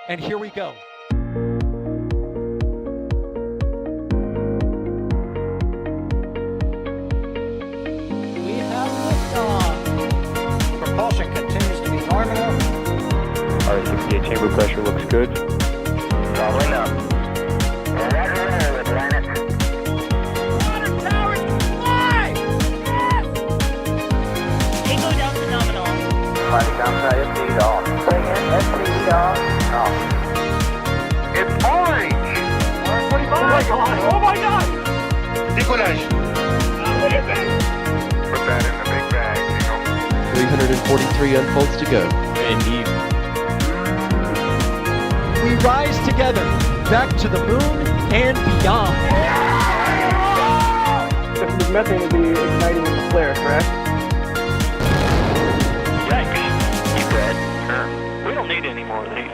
And here we go. We have liftoff. Propulsion continues to be nominal. R68 chamber pressure looks good. Doubling up. Roger, planet. Water towers fly! Yes! Tango down to nominal. Fighting outside of speed off. Bring in SPD off. It's orange! R45! Oh my god! Oh my god! Decollage. What is it? Put that in the big bag, 343 unfolds to go. Indeed. We rise together, back to the moon and beyond. This methane will be igniting in the flare, correct? Yikes. You dead? We don't need any more of these.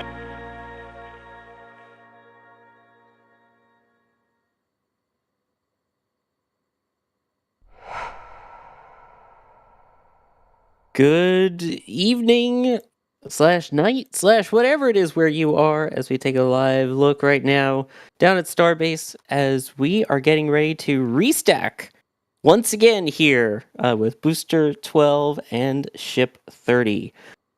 Good evening / night / whatever it is where you are as we take a live look right now down at Starbase as we are getting ready to restack once again here with Booster 12 and Ship 30.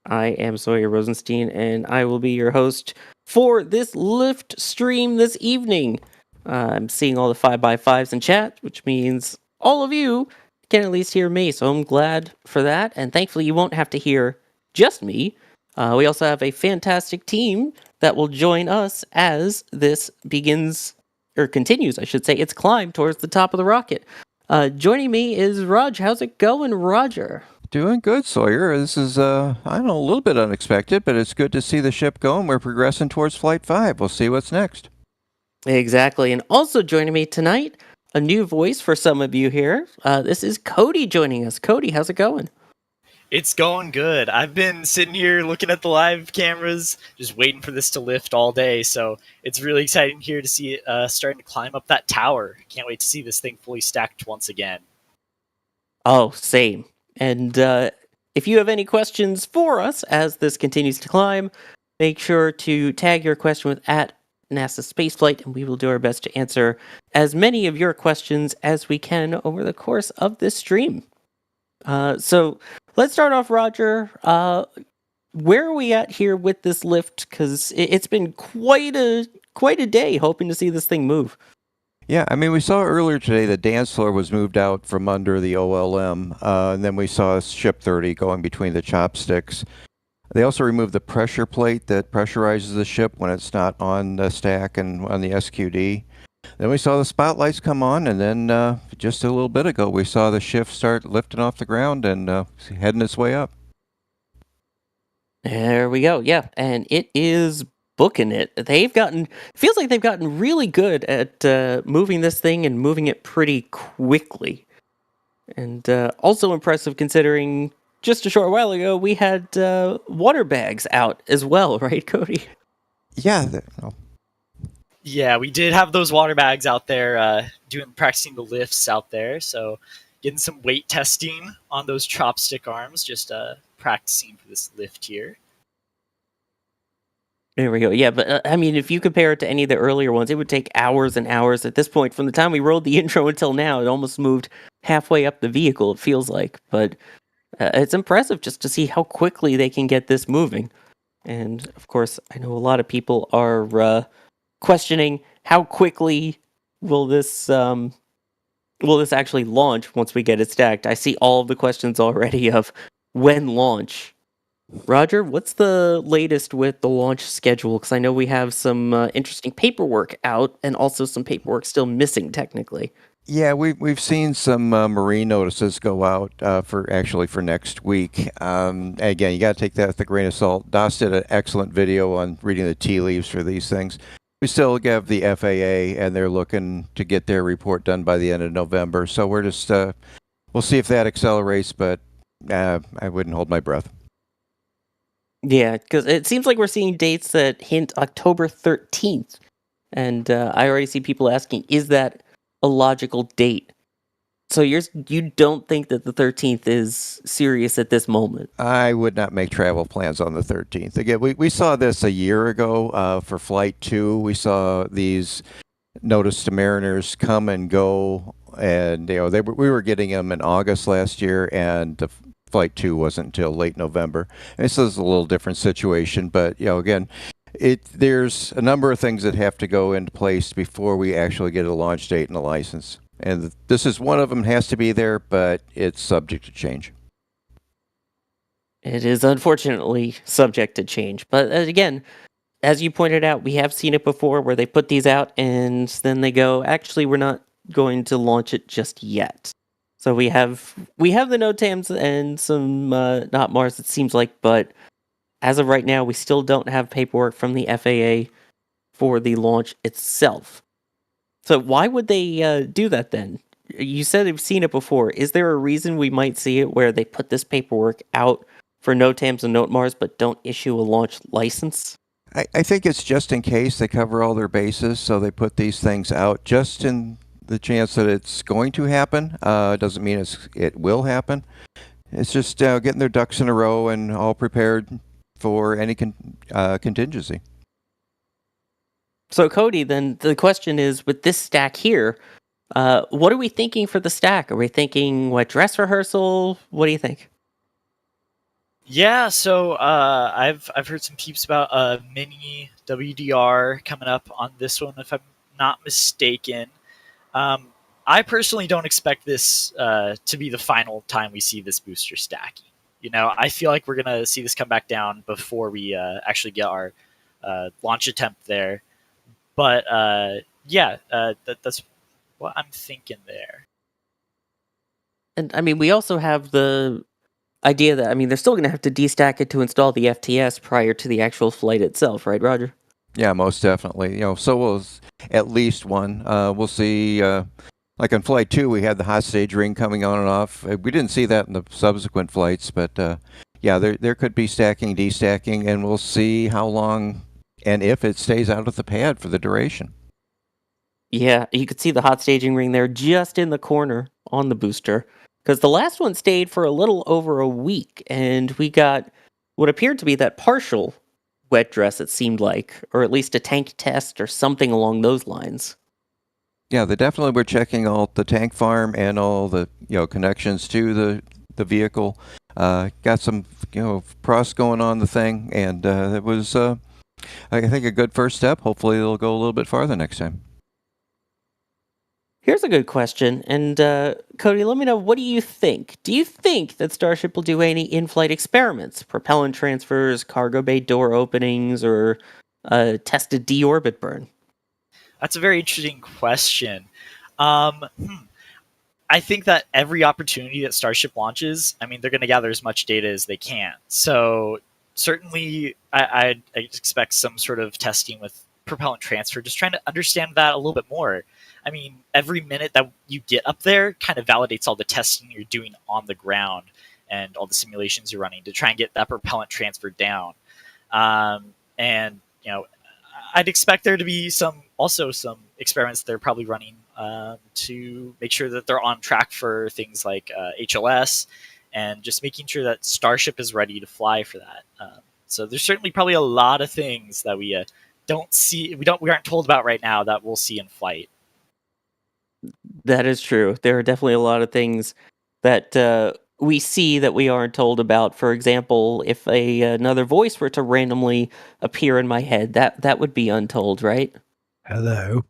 I am Sawyer Rosenstein and I will be your host for this lift stream this evening. I'm seeing all the 5x5s in chat, which means all of you can at least hear me, so I'm glad for that. And thankfully, you won't have to hear just me. We also have a fantastic team that will join us as this begins, or continues, I should say, its climb towards the top of the rocket. Joining me is Raj. How's it going, Roger? Doing good, Sawyer. This is, I don't know, a little bit unexpected, but it's good to see the ship going. We're progressing towards Flight 5. We'll see what's next. Exactly. And also joining me tonight, a new voice for some of you here. This is Cody joining us. Cody, how's it going? It's going good. I've been sitting here looking at the live cameras, just waiting for this to lift all day. So it's really exciting here to see it starting to climb up that tower. Can't wait to see this thing fully stacked once again. Oh, same. And if you have any questions for us as this continues to climb, make sure to tag your question with @NASASpaceflight, and we will do our best to answer as many of your questions as we can over the course of this stream. So let's start off, Roger. Where are we at here with this lift? Because it's been quite a day hoping to see this thing move. Yeah, I mean, we saw earlier today the dance floor was moved out from under the OLM, and then we saw Ship 30 going between the chopsticks. They also removed the pressure plate that pressurizes the ship when it's not on the stack and on the SQD. Then we saw the spotlights come on, and then just a little bit ago, we saw the ship start lifting off the ground and heading its way up. There we go. Yeah, and it is booking it. Feels like they've gotten really good at moving this thing and moving it pretty quickly. And also impressive considering just a short while ago, we had water bags out as well, right, Cody? Yeah. Yeah, we did have those water bags out there practicing the lifts out there. So getting some weight testing on those chopstick arms, just practicing for this lift here. There we go. Yeah, but I mean, if you compare it to any of the earlier ones, it would take hours and hours at this point. From the time we rolled the intro until now, it almost moved halfway up the vehicle, it feels like. But it's impressive just to see how quickly they can get this moving. And, of course, I know a lot of people are questioning how quickly will this actually launch once we get it stacked. I see all of the questions already of when launch. Roger, what's the latest with the launch schedule? Because I know we have some interesting paperwork out and also some paperwork still missing technically. Yeah, we've seen some marine notices go out for next week. Again, you got to take that with a grain of salt. Das did an excellent video on reading the tea leaves for these things. We still have the FAA, and they're looking to get their report done by the end of November. So we're just we'll see if that accelerates, but I wouldn't hold my breath. Yeah, because it seems like we're seeing dates that hint October 13th. And I already see people asking, is that a logical date? So you don't think that the 13th is serious at this moment? I would not make travel plans on the 13th. Again, we saw this a year ago for Flight 2. We saw these notice to mariners come and go, and we were getting them in August last year, and the Flight 2 wasn't until late November. And this is a little different situation, but again, there's a number of things that have to go into place before we actually get a launch date and a license. And this is one of them, has to be there, but it's subject to change. It is unfortunately subject to change. But again, as you pointed out, we have seen it before where they put these out and then they go, actually, we're not going to launch it just yet. So we have the NOTAMs and some not Mars, it seems like, but as of right now, we still don't have paperwork from the FAA for the launch itself. So why would they do that then? You said you've seen it before. Is there a reason we might see it where they put this paperwork out for NOTAMs and NOTMARS but don't issue a launch license? I think it's just in case they cover all their bases, so they put these things out just in the chance that it's going to happen. Doesn't mean it will happen. It's just getting their ducks in a row and all prepared for any contingency. So Cody, then the question is, with this stack here, what are we thinking for the stack? Are we thinking what dress rehearsal? What do you think? Yeah, so I've heard some peeps about a mini WDR coming up on this one, if I'm not mistaken. I personally don't expect this to be the final time we see this booster stacking. I feel like we're gonna see this come back down before we actually get our launch attempt there. But that's what I'm thinking there. And I mean, we also have the idea that, they're still going to have to destack it to install the FTS prior to the actual flight itself, right, Roger? Yeah, most definitely. So we'll at least one. We'll see. Like on Flight 2, we had the hot stage ring coming on and off. We didn't see that in the subsequent flights, but there could be stacking, destacking, and we'll see how long and if it stays out of the pad for the duration. Yeah, you could see the hot staging ring there just in the corner on the booster, because the last one stayed for a little over a week, and we got what appeared to be that partial wet dress, it seemed like, or at least a tank test or something along those lines. Yeah, they definitely were checking all the tank farm and all the connections to the vehicle. Got some pros going on the thing, and it was I think a good first step. Hopefully it'll go a little bit farther next time. Here's a good question, and Cody, let me know, what do you think? Do you think that Starship will do any in-flight experiments, propellant transfers, cargo bay door openings, or test a deorbit burn? That's a very interesting question. I think that every opportunity that Starship launches, they're going to gather as much data as they can. So certainly, I'd expect some sort of testing with propellant transfer, just trying to understand that a little bit more. Every minute that you get up there kind of validates all the testing you're doing on the ground and all the simulations you're running to try and get that propellant transfer down. I'd expect there to be some experiments they're probably running to make sure that they're on track for things like HLS, and just making sure that Starship is ready to fly for that. So there's certainly probably a lot of things that we aren't told about right now that we'll see in flight. That is true. There are definitely a lot of things that we see that we aren't told about. For example, if another voice were to randomly appear in my head, that would be untold, right? Hello.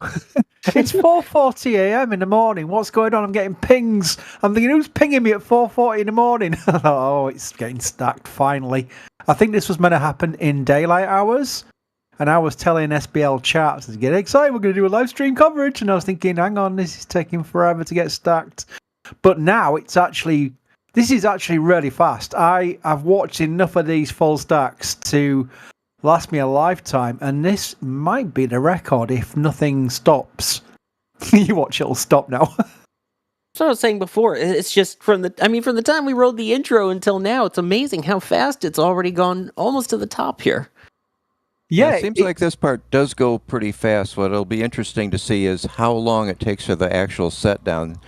It's 4:40 a.m. in the morning. What's going on? I'm getting pings. I'm thinking, who's pinging me at 4:40 in the morning? I thought, oh, it's getting stacked finally. I think this was meant to happen in daylight hours. And I was telling SBL chat, to get excited, we're going to do a live stream coverage. And I was thinking, hang on, this is taking forever to get stacked. But now this is actually really fast. I've watched enough of these full stacks to last me a lifetime, and this might be the record if nothing stops. You watch, it'll stop now. So I was saying before, it's just from the time we wrote the intro until now, it's amazing how fast it's already gone almost to the top here. Yeah, it seems like this part does go pretty fast. What will be interesting to see is how long it takes for the actual set down.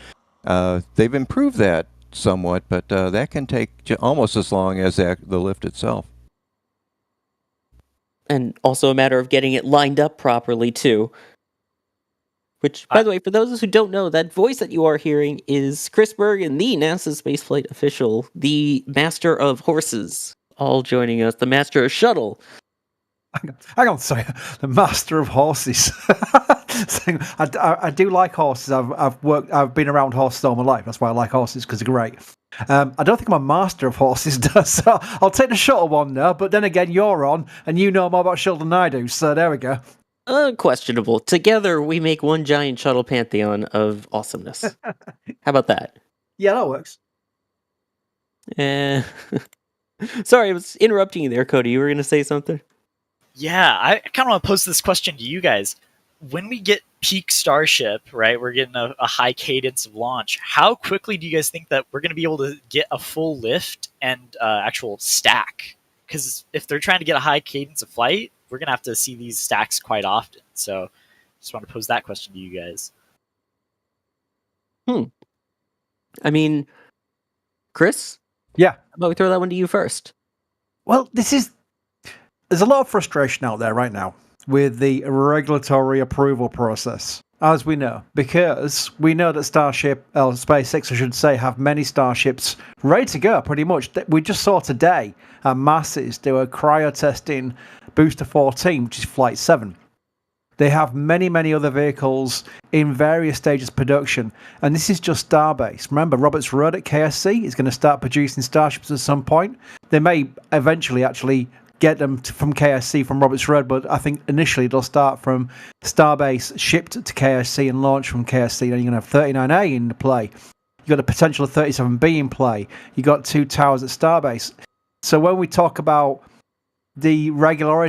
They've improved that somewhat, but that can take almost as long as the lift itself. And also a matter of getting it lined up properly, too. Which, by the way, for those who don't know, that voice that you are hearing is Chris Bergen, the NASA spaceflight official, the master of horses, all joining us, the master of shuttle. Hang on, sorry, the master of horses. I do like horses. I've been around horses all my life. That's why I like horses, because they're great. I don't think I'm a master of horses, so I'll take the shuttle one now. But then again, you're on, and you know more about shuttle than I do. So there we go. Questionable. Together, we make one giant shuttle pantheon of awesomeness. How about that? Yeah, that works. Sorry, I was interrupting you there, Cody. You were going to say something? Yeah, I kind of want to pose this question to you guys. When we get peak Starship, right, we're getting a high cadence of launch. How quickly do you guys think that we're going to be able to get a full lift and actual stack? Because if they're trying to get a high cadence of flight, we're going to have to see these stacks quite often. So just want to pose that question to you guys. I mean, Chris? Yeah. How about we throw that one to you first? Well, there's a lot of frustration out there right now with the regulatory approval process, as we know, because we know that SpaceX, I should say, have many Starships ready to go, pretty much. We just saw today at Masses, they were cryo-testing Booster 14, which is Flight 7. They have many, many other vehicles in various stages of production, and this is just Starbase. Remember, Roberts Road at KSC is going to start producing Starships at some point. They may eventually actually get them from KSC from Roberts Road, but I think initially they'll start from Starbase, shipped to KSC and launch from KSC. Then you're going to have 39A in play. You've got the potential of 37B in play. You've got 2 towers at Starbase. So when we talk about the regular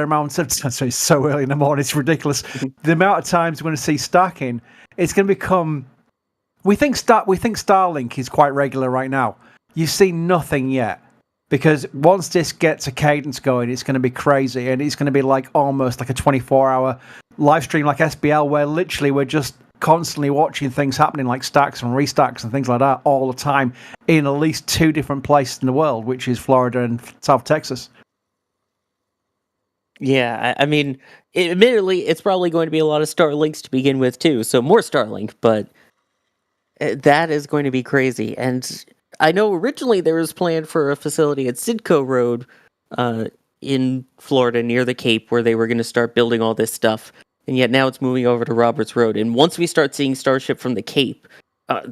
amount of, sorry, it's so early in the morning, it's ridiculous. The amount of times we're going to see stacking, it's going to become, we think Starlink is quite regular right now. You see nothing yet. Because once this gets a cadence going, it's going to be crazy, and it's going to be like almost like a 24-hour live stream like SBL, where literally we're just constantly watching things happening like stacks and restacks and things like that all the time in at least 2 different places in the world, which is Florida and South Texas. Yeah, I mean, admittedly, it's probably going to be a lot of Starlinks to begin with, too, so more Starlink, but that is going to be crazy, and I know originally there was planned for a facility at Sidco Road in Florida near the Cape where they were going to start building all this stuff. And yet now it's moving over to Roberts Road. And once we start seeing Starship from the Cape,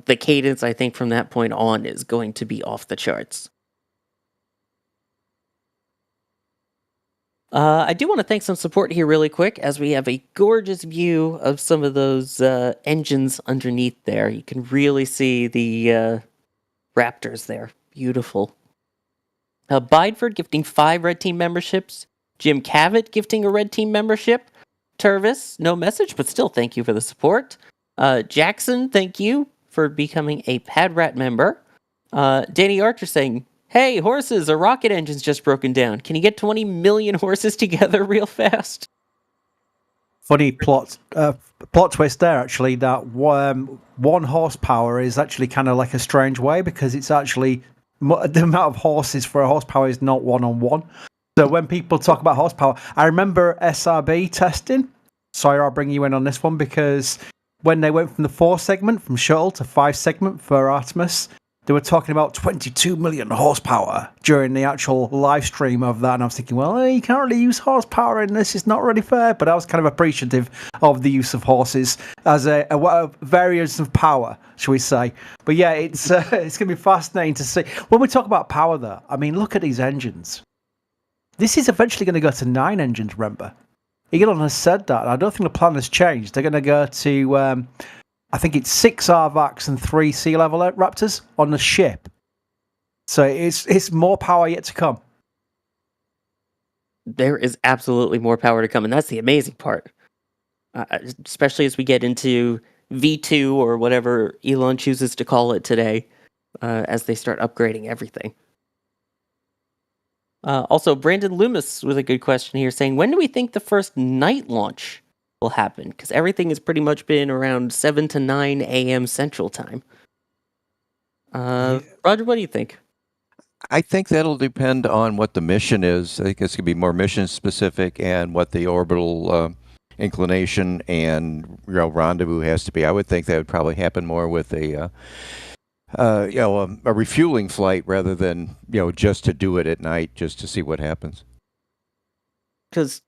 the cadence, I think, from that point on is going to be off the charts. I do want to thank some support here really quick as we have a gorgeous view of some of those engines underneath there. You can really see the Raptors there. Beautiful. Bideford gifting 5 Red Team memberships. Jim Cavett gifting a Red Team membership. Tervis, no message, but still thank you for the support. Jackson, thank you for becoming a Pad Rat member. Danny Archer saying, hey, horses, a rocket engine's just broken down. Can you get 20 million horses together real fast? Funny plot twist there, actually, that 1 horsepower is actually kind of like a strange way, because it's actually the amount of horses for a horsepower is not 1-on-1. So when people talk about horsepower, I remember SRB testing. Sorry, I'll bring you in on this one, because when they went from the 4 segment from shuttle to 5 segment for Artemis, they were talking about 22 million horsepower during the actual live stream of that. And I was thinking, well, you can't really use horsepower in this. It's not really fair. But I was kind of appreciative of the use of horses as a variance of power, shall we say. But yeah, it's going to be fascinating to see. When we talk about power, though, I mean, look at these engines. This is eventually going to go to 9 engines, remember. Elon has said that. I don't think the plan has changed. They're going to go to... I think it's 6 RVACs and 3 sea level Raptors on the ship. So it's more power yet to come. There is absolutely more power to come, and that's the amazing part. Especially as we get into V2 or whatever Elon chooses to call it today, as they start upgrading everything. Also, Brandon Loomis with a good question here saying, when do we think the first night launch will happen, because everything has pretty much been around 7 to 9 a.m. Central Time. Roger, what do you think? I think that'll depend on what the mission is. I think it's going to be more mission specific and what the orbital inclination and rendezvous has to be. I would think that would probably happen more with a refueling flight rather than just to do it at night, just to see what happens. Because,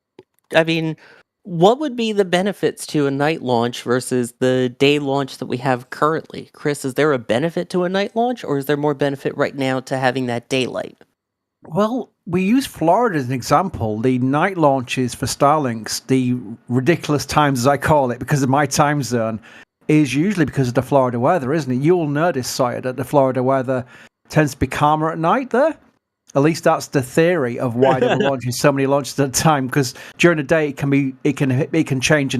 I mean, what would be the benefits to a night launch versus the day launch that we have currently? Chris, is there a benefit to a night launch, or is there more benefit right now to having that daylight? Well, we use Florida as an example. The night launches for Starlinks, the ridiculous times as I call it, because of my time zone, is usually because of the Florida weather, isn't it? You'll notice, Sawyer, that the Florida weather tends to be calmer at night there. At least that's the theory of why they were launching so many launches at a time. Because during the day, it can change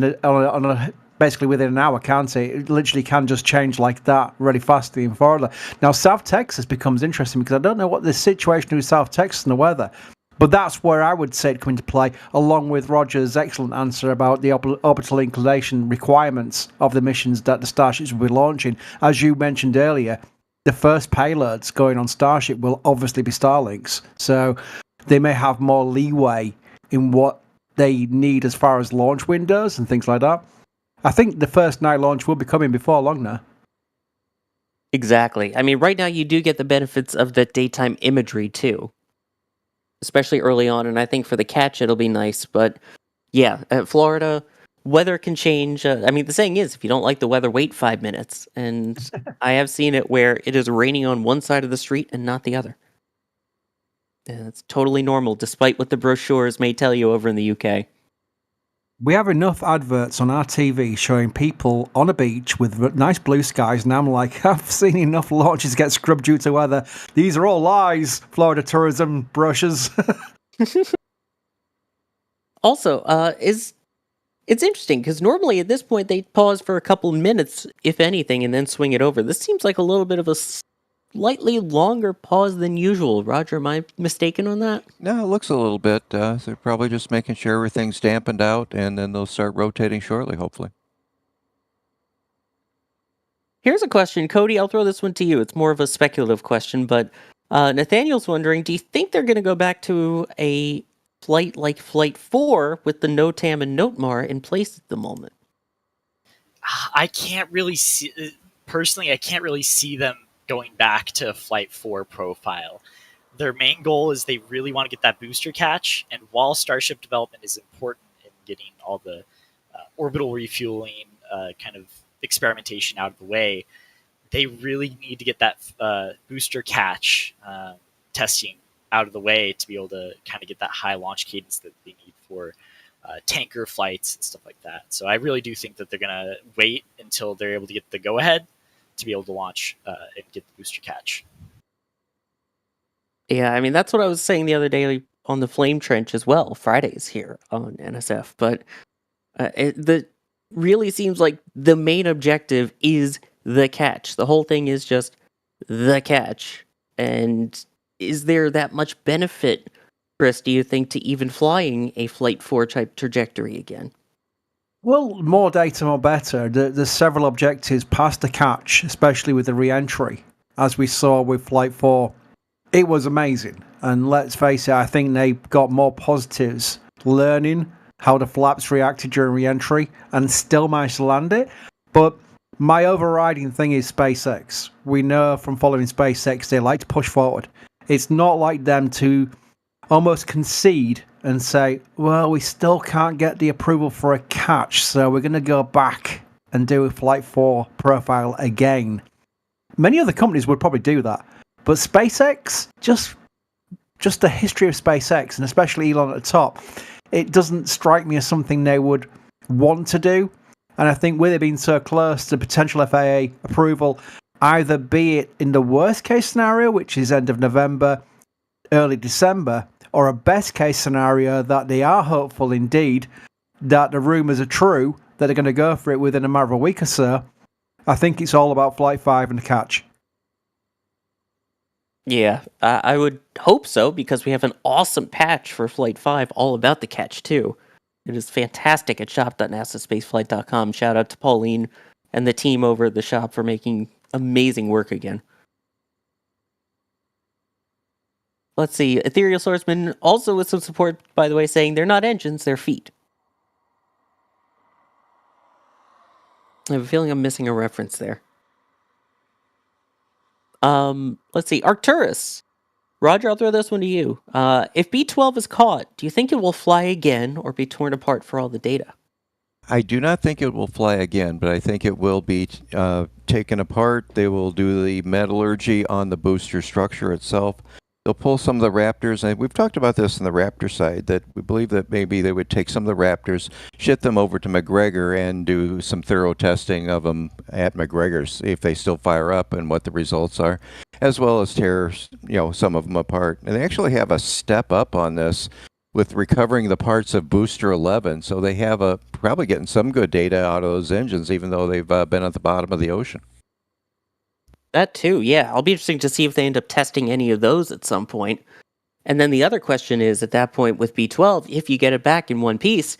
basically within an hour, can't it? It literally can just change like that really fast in Florida. Now, South Texas becomes interesting because I don't know what the situation is with South Texas and the weather. But that's where I would say it come into play, along with Roger's excellent answer about the orbital inclination requirements of the missions that the Starships will be launching. As you mentioned earlier, the first payloads going on Starship will obviously be Starlinks. So they may have more leeway in what they need as far as launch windows and things like that. I think the first night launch will be coming before long now. Exactly. I mean, right now you do get the benefits of the daytime imagery too, especially early on. And I think for the catch, it'll be nice. But yeah, at Florida, weather can change. I mean, the saying is, if you don't like the weather, wait 5 minutes. And I have seen it where it is raining on one side of the street and not the other. And it's totally normal, despite what the brochures may tell you over in the UK. We have enough adverts on our TV showing people on a beach with nice blue skies, and I'm like, I've seen enough launches get scrubbed due to weather. These are all lies, Florida tourism brochures. Also, it's interesting because normally at this point they pause for a couple minutes, if anything, and then swing it over. This seems like a little bit of a slightly longer pause than usual. Roger, am I mistaken on that? No, it looks a little bit. They're probably just making sure everything's dampened out, and then they'll start rotating shortly, hopefully. Here's a question, Cody. I'll throw this one to you. It's more of a speculative question, but Nathaniel's wondering, do you think they're going to go back to a flight like Flight 4 with the NOTAM and NOTMAR in place at the moment? I can't really see, personally, I can't really see them going back to Flight 4 profile. Their main goal is they really want to get that booster catch, and while Starship development is important in getting all the orbital refueling kind of experimentation out of the way, they really need to get that booster catch testing out of the way to be able to kind of get that high launch cadence that they need for tanker flights and stuff like that. So I really do think that they're going to wait until they're able to get the go-ahead to be able to launch and get the booster catch. Yeah, I mean, that's what I was saying the other day on the Flame Trench as well. Fridays here on NSF. But it really seems like the main objective is the catch. The whole thing is just the catch. And is there that much benefit, Chris, do you think, to even flying a Flight 4 type trajectory again? Well, more data, more better. There's several objectives past the catch, especially with the re-entry. As we saw with Flight 4, it was amazing. And let's face it, I think they got more positives learning how the flaps reacted during re-entry and still managed to land it. But my overriding thing is SpaceX. We know from following SpaceX, they like to push forward. It's not like them to almost concede and say, well, we still can't get the approval for a catch, so we're going to go back and do a Flight 4 profile again. Many other companies would probably do that. But SpaceX, just the history of SpaceX, and especially Elon at the top, it doesn't strike me as something they would want to do. And I think with it being so close to potential FAA approval, either be it in the worst case scenario, which is end of November, early December, or a best case scenario that they are hopeful indeed that the rumours are true, that they're going to go for it within a matter of a week or so. I think it's all about Flight 5 and the catch. Yeah, I would hope so, because we have an awesome patch for Flight 5 all about the catch too. It is fantastic at shop.nasaspaceflight.com. Shout out to Pauline and the team over at the shop for making amazing work again. Let's see. Ethereal Swordsman also with some support, by the way, saying they're not engines, they're feet. I have a feeling I'm missing a reference there. Let's see. Arcturus. Roger, I'll throw this one to you. If B-12 is caught, do you think it will fly again or be torn apart for all the data? I do not think it will fly again, but I think it will be taken apart. They will do the metallurgy on the booster structure itself. They'll pull some of the Raptors, and we've talked about this on the Raptor side, that we believe that maybe they would take some of the Raptors, ship them over to McGregor, and do some thorough testing of them at McGregor's, see if they still fire up and what the results are, as well as tear, some of them apart. And they actually have a step up on this with recovering the parts of Booster 11, so they have probably getting some good data out of those engines, even though they've been at the bottom of the ocean. That too, yeah. I'll be interesting to see if they end up testing any of those at some point. And then the other question is, at that point with B-12, if you get it back in one piece,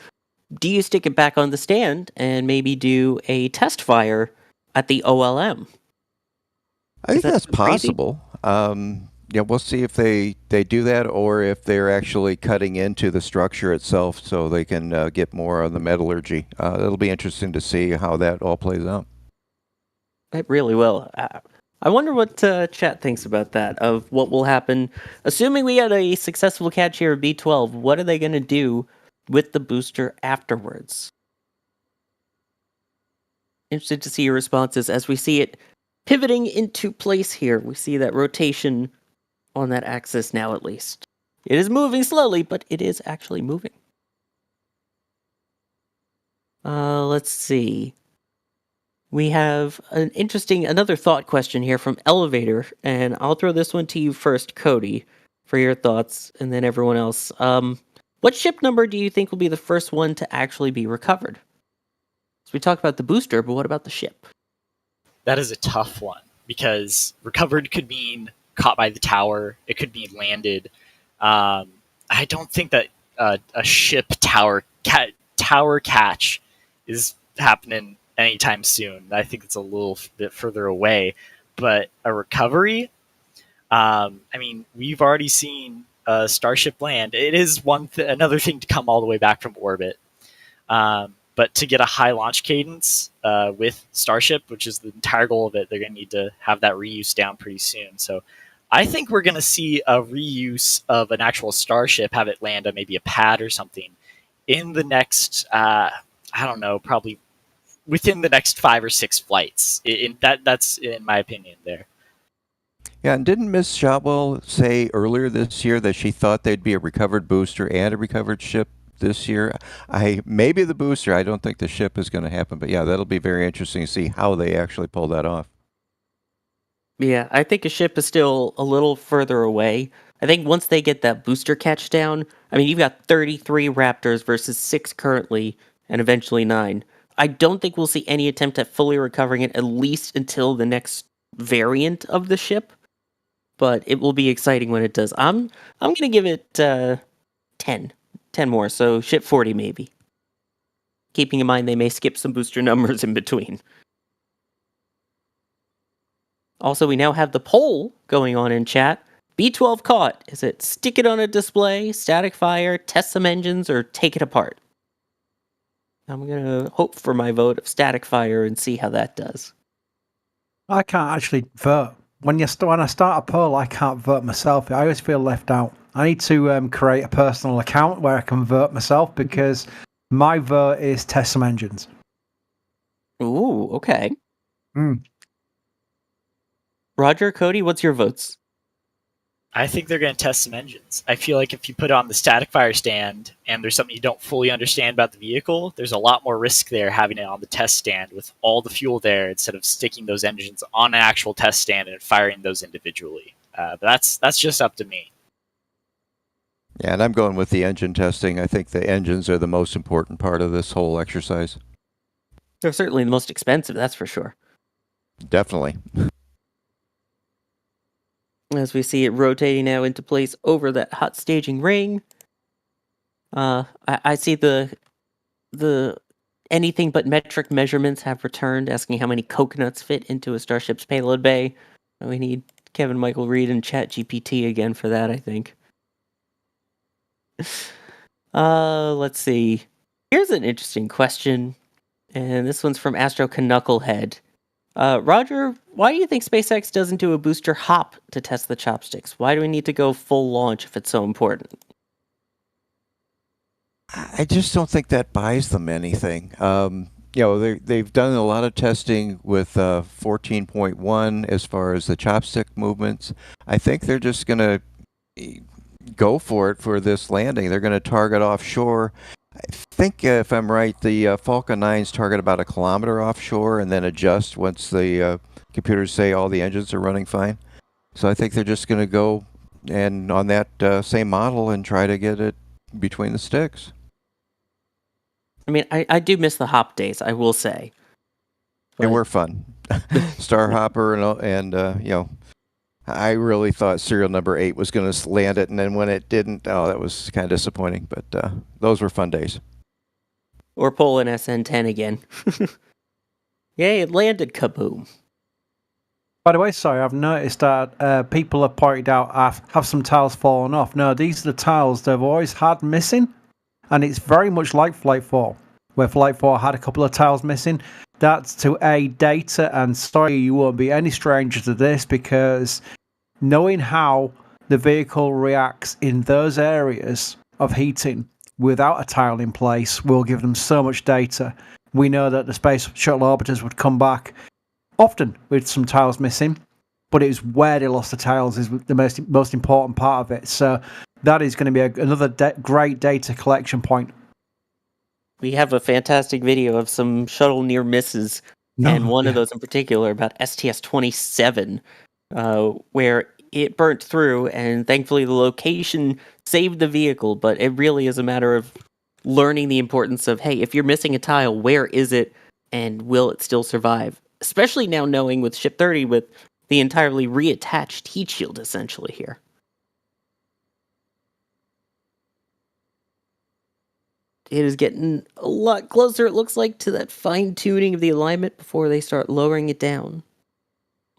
do you stick it back on the stand and maybe do a test fire at the OLM? I think that's crazy? possible. We'll see if they do that or if they're actually cutting into the structure itself so they can get more on the metallurgy. It'll be interesting to see how that all plays out. It really will. I wonder what chat thinks about that, of what will happen. Assuming we had a successful catch here at B-12, what are they going to do with the booster afterwards? Interested to see your responses as we see it pivoting into place here. We see that rotation on that axis now, at least. It is moving slowly, but it is actually moving. Let's see. We have another thought question here from Elevator, and I'll throw this one to you first, Cody, for your thoughts, and then everyone else. What ship number do you think will be the first one to actually be recovered? So we talked about the booster, but what about the ship? That is a tough one, because recovered could mean caught by the tower. It could mean landed. I don't think that a ship tower catch is happening anytime soon. I think it's a little bit further away. But a recovery, we've already seen a Starship land. It is another thing to come all the way back from orbit. But to get a high launch cadence with Starship, which is the entire goal of it, they're going to need to have that reuse down pretty soon. So I think we're going to see a reuse of an actual Starship, have it land on maybe a pad or something in the next, probably within the next 5 or 6 flights. That's in my opinion there. Yeah, and didn't Miss Shotwell say earlier this year that she thought there'd be a recovered booster and a recovered ship this year? Maybe the booster. I don't think the ship is going to happen, but yeah, that'll be very interesting to see how they actually pull that off. Yeah, I think a ship is still a little further away. I think once they get that booster catch down, you've got 33 Raptors versus 6 currently, and eventually 9. I don't think we'll see any attempt at fully recovering it, at least until the next variant of the ship. But it will be exciting when it does. I'm going to give it 10 more, so ship 40 maybe. Keeping in mind they may skip some booster numbers in between. Also, we now have the poll going on in chat. B-12 caught. Is it stick it on a display, static fire, test some engines, or take it apart? I'm going to hope for my vote of static fire and see how that does. I can't actually vote. When I start a poll, I can't vote myself. I always feel left out. I need to create a personal account where I can vote myself, because my vote is test some engines. Ooh, okay. Roger, Cody, what's your votes? I think they're going to test some engines. I feel like if you put it on the static fire stand and there's something you don't fully understand about the vehicle, there's a lot more risk there having it on the test stand with all the fuel there instead of sticking those engines on an actual test stand and firing those individually. But that's just up to me. Yeah, and I'm going with the engine testing. I think the engines are the most important part of this whole exercise. They're certainly the most expensive, that's for sure. Definitely. As we see it rotating now into place over that hot staging ring. I see the the anything but metric measurements have returned, asking how many coconuts fit into a Starship's payload bay. We need Kevin Michael Reed and ChatGPT again for that, I think. Let's see. Here's an interesting question, and this one's from Astro Knucklehead. Roger, why do you think SpaceX doesn't do a booster hop to test the chopsticks? Why do we need to go full launch if it's so important? I just don't think that buys them anything. They've done a lot of testing with 14.1 as far as the chopstick movements. I think they're just going to go for it for this landing. They're going to target offshore. I think, if I'm right, the Falcon 9s target about 1 kilometer offshore and then adjust once the computers say all the engines are running fine. So I think they're just going to go and on that same model and try to get it between the sticks. I mean, I do miss the hop days, I will say. They were fun. Star Hopper and I really thought serial number 8 was going to land it, and then when it didn't, that was kind of disappointing. But those were fun days. Or pull an SN10 again. Yay, it landed, kaboom. By the way, sorry, I've noticed that people have pointed out have some tiles fallen off. No, these are the tiles they've always had missing, and it's very much like Flight 4, where Flight 4 had a couple of tiles missing. That's to aid data, and sorry, you won't be any stranger to this, because knowing how the vehicle reacts in those areas of heating without a tile in place will give them so much data. We know that the space shuttle orbiters would come back often with some tiles missing, but it was where they lost the tiles is the most important part of it. So that is going to be another great data collection point. We have a fantastic video of some shuttle near misses, and one of those in particular about STS-27, where it burnt through, and thankfully the location saved the vehicle, but it really is a matter of learning the importance of, hey, if you're missing a tile, where is it, and will it still survive? Especially now knowing with Ship 30 with the entirely reattached heat shield, essentially, here. It is getting a lot closer, it looks like, to that fine-tuning of the alignment before they start lowering it down.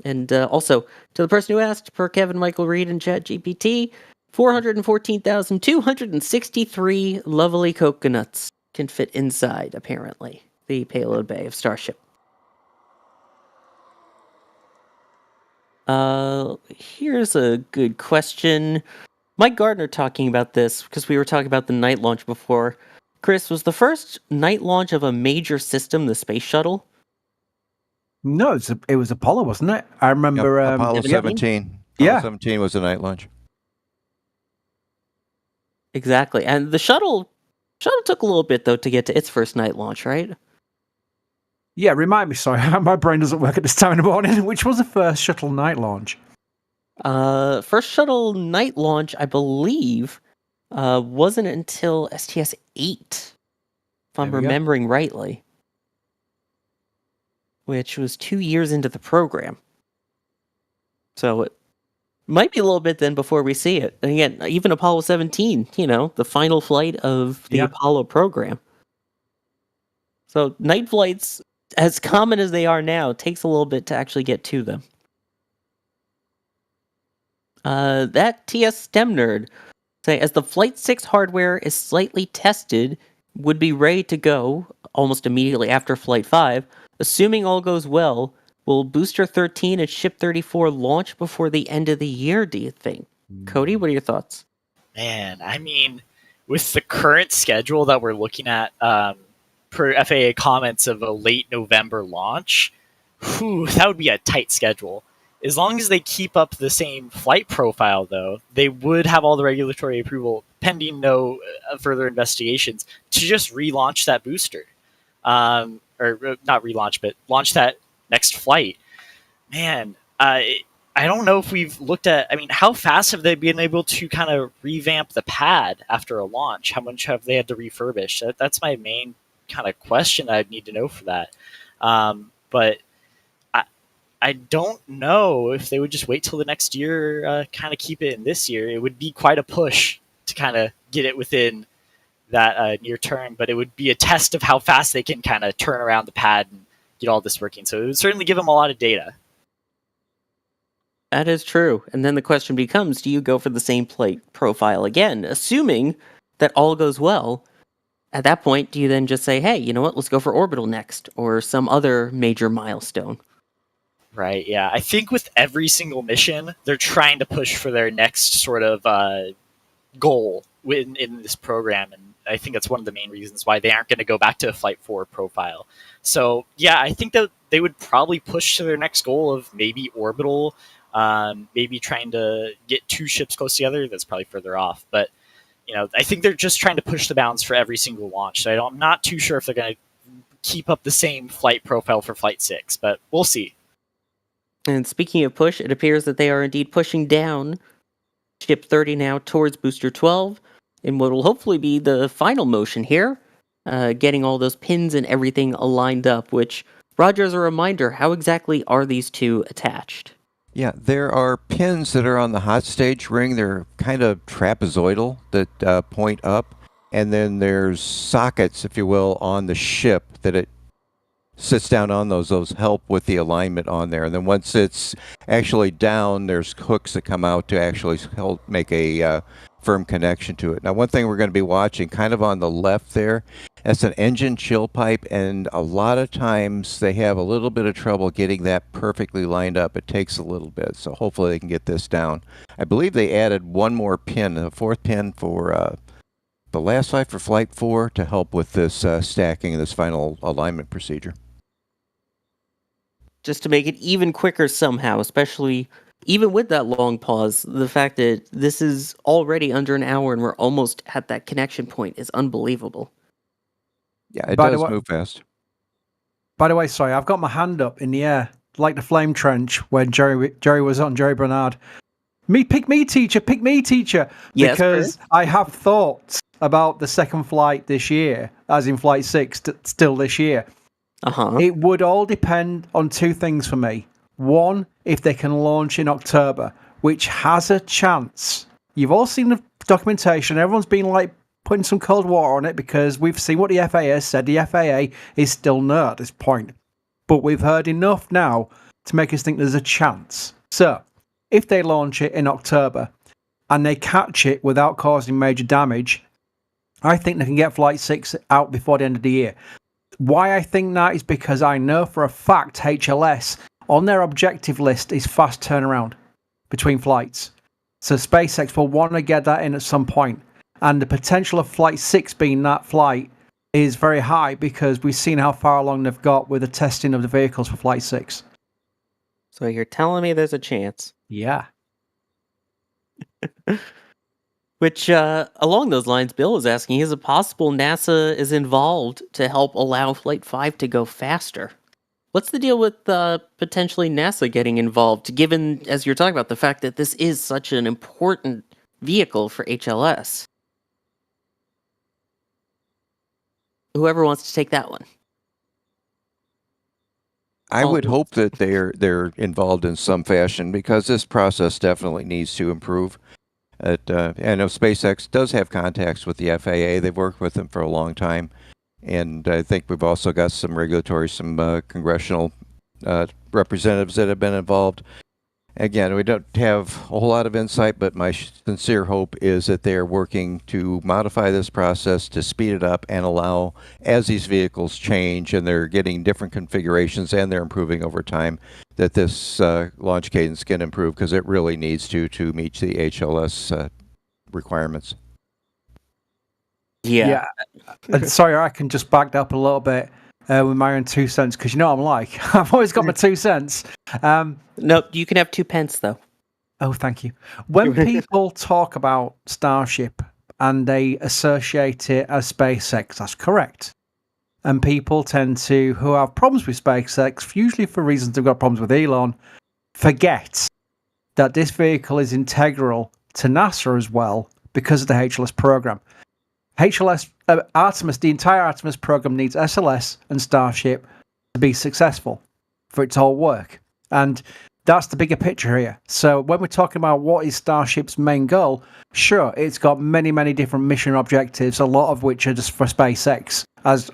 And also, to the person who asked, per Kevin Michael Reed and ChatGPT, 414,263 lovely coconuts can fit inside, apparently, the payload bay of Starship. Here's a good question. Mike Gardner talking about this, because we were talking about the night launch before. Chris, was the first night launch of a major system the space shuttle? No, it was Apollo, wasn't it? I remember... Apollo 17. Apollo 17 was the night launch. Exactly. And the shuttle took a little bit, though, to get to its first night launch, right? Yeah, remind me, sorry. My brain doesn't work at this time in the morning. Which was the first shuttle night launch? First shuttle night launch, I believe, wasn't until STS-8, if I'm remembering rightly. Which was 2 years into the program. So it might be a little bit then before we see it. And again, even Apollo 17, the final flight of the Apollo program. So night flights, as common as they are now, takes a little bit to actually get to them. That TS STEM nerd say, as the Flight 6 hardware is slightly tested, would be ready to go almost immediately after Flight 5. Assuming all goes well, will Booster 13 and Ship 34 launch before the end of the year, do you think? Cody, what are your thoughts? Man, I mean, with the current schedule that we're looking at, per FAA comments of a late November launch, that would be a tight schedule. As long as they keep up the same flight profile, though, they would have all the regulatory approval, pending no further investigations, to just relaunch that booster. Or not relaunch, but launch that next flight. Man, I don't know if we've looked at, how fast have they been able to kind of revamp the pad after a launch? How much have they had to refurbish? That's my main kind of question I'd need to know for that. But I don't know if they would just wait till the next year, kind of keep it in this year. It would be quite a push to kind of get it within that near turn, but it would be a test of how fast they can kind of turn around the pad and get all this working. So it would certainly give them a lot of data. That is true. And then the question becomes, do you go for the same plate profile again? Assuming that all goes well, at that point, do you then just say, hey, you know what, let's go for orbital next, or some other major milestone? Right, yeah. I think with every single mission, they're trying to push for their next sort of goal in this program, and I think that's one of the main reasons why they aren't going to go back to a Flight 4 profile. So, yeah, I think that they would probably push to their next goal of maybe orbital, maybe trying to get 2 ships close together. That's probably further off, but I think they're just trying to push the bounds for every single launch. So I'm not too sure if they're going to keep up the same flight profile for Flight 6, but we'll see. And speaking of push, it appears that they are indeed pushing down Ship 30 now towards Booster 12 in what will hopefully be the final motion here, getting all those pins and everything lined up, which, Roger, as a reminder, how exactly are these two attached? Yeah, there are pins that are on the hot stage ring. They're kind of trapezoidal that point up. And then there's sockets, if you will, on the ship that it sits down on. Those help with the alignment on there. And then once it's actually down, there's hooks that come out to actually help make a firm connection to it. Now, one thing we're going to be watching kind of on the left there, that's an engine chill pipe, and a lot of times they have a little bit of trouble getting that perfectly lined up. It takes a little bit, so hopefully they can get this down. I believe they added one more pin, a 4th pin for the last flight for Flight 4 to help with this stacking and this final alignment procedure. Just to make it even quicker somehow, especially even with that long pause, the fact that this is already under an hour and we're almost at that connection point is unbelievable. Yeah, it does move fast. By the way, sorry, I've got my hand up in the air, like the flame trench when Jerry was on, Jerry Bernard. Pick me, teacher, Yes, because Chris? I have thoughts about the second flight this year, as in Flight 6, still this year. It would all depend on 2 things for me. One, if they can launch in October, which has a chance. You've all seen the documentation. Everyone's been like putting some cold water on it because we've seen what the FAA has said. The FAA is still no at this point. But we've heard enough now to make us think there's a chance. So, if they launch it in October and they catch it without causing major damage, I think they can get Flight 6 out before the end of the year. Why I think that is because I know for a fact HLS on their objective list is fast turnaround between flights. So SpaceX will want to get that in at some point. And the potential of Flight 6 being that flight is very high because we've seen how far along they've got with the testing of the vehicles for Flight 6. So you're telling me there's a chance? Yeah. Which, along those lines, Bill is asking, is it possible NASA is involved to help allow Flight 5 to go faster? What's the deal with potentially NASA getting involved, given, as you're talking about, the fact that this is such an important vehicle for HLS? Whoever wants to take that one. I would hope that they're involved in some fashion because this process definitely needs to improve. I know SpaceX does have contacts with the FAA. They've worked with them for a long time. And I think we've also got some congressional representatives that have been involved. Again, we don't have a whole lot of insight, but my sincere hope is that they are working to modify this process to speed it up and allow, as these vehicles change and they're getting different configurations and they're improving over time, that this launch cadence can improve because it really needs to meet the HLS requirements. Yeah. And sorry, I can just back that up a little bit with my own 2 cents because you know what I'm like. I've always got my 2 cents. No, you can have 2 pence though. Oh, thank you. When people talk about Starship and they associate it as SpaceX, that's correct. And people tend to, who have problems with SpaceX, usually for reasons they've got problems with Elon, forget that this vehicle is integral to NASA as well because of the HLS program. HLS, Artemis, the entire Artemis program needs SLS and Starship to be successful for it to all work. And That's the bigger picture here. So when we're talking about what is Starship's main goal, sure, it's got many, many different mission objectives, a lot of which are just for SpaceX, as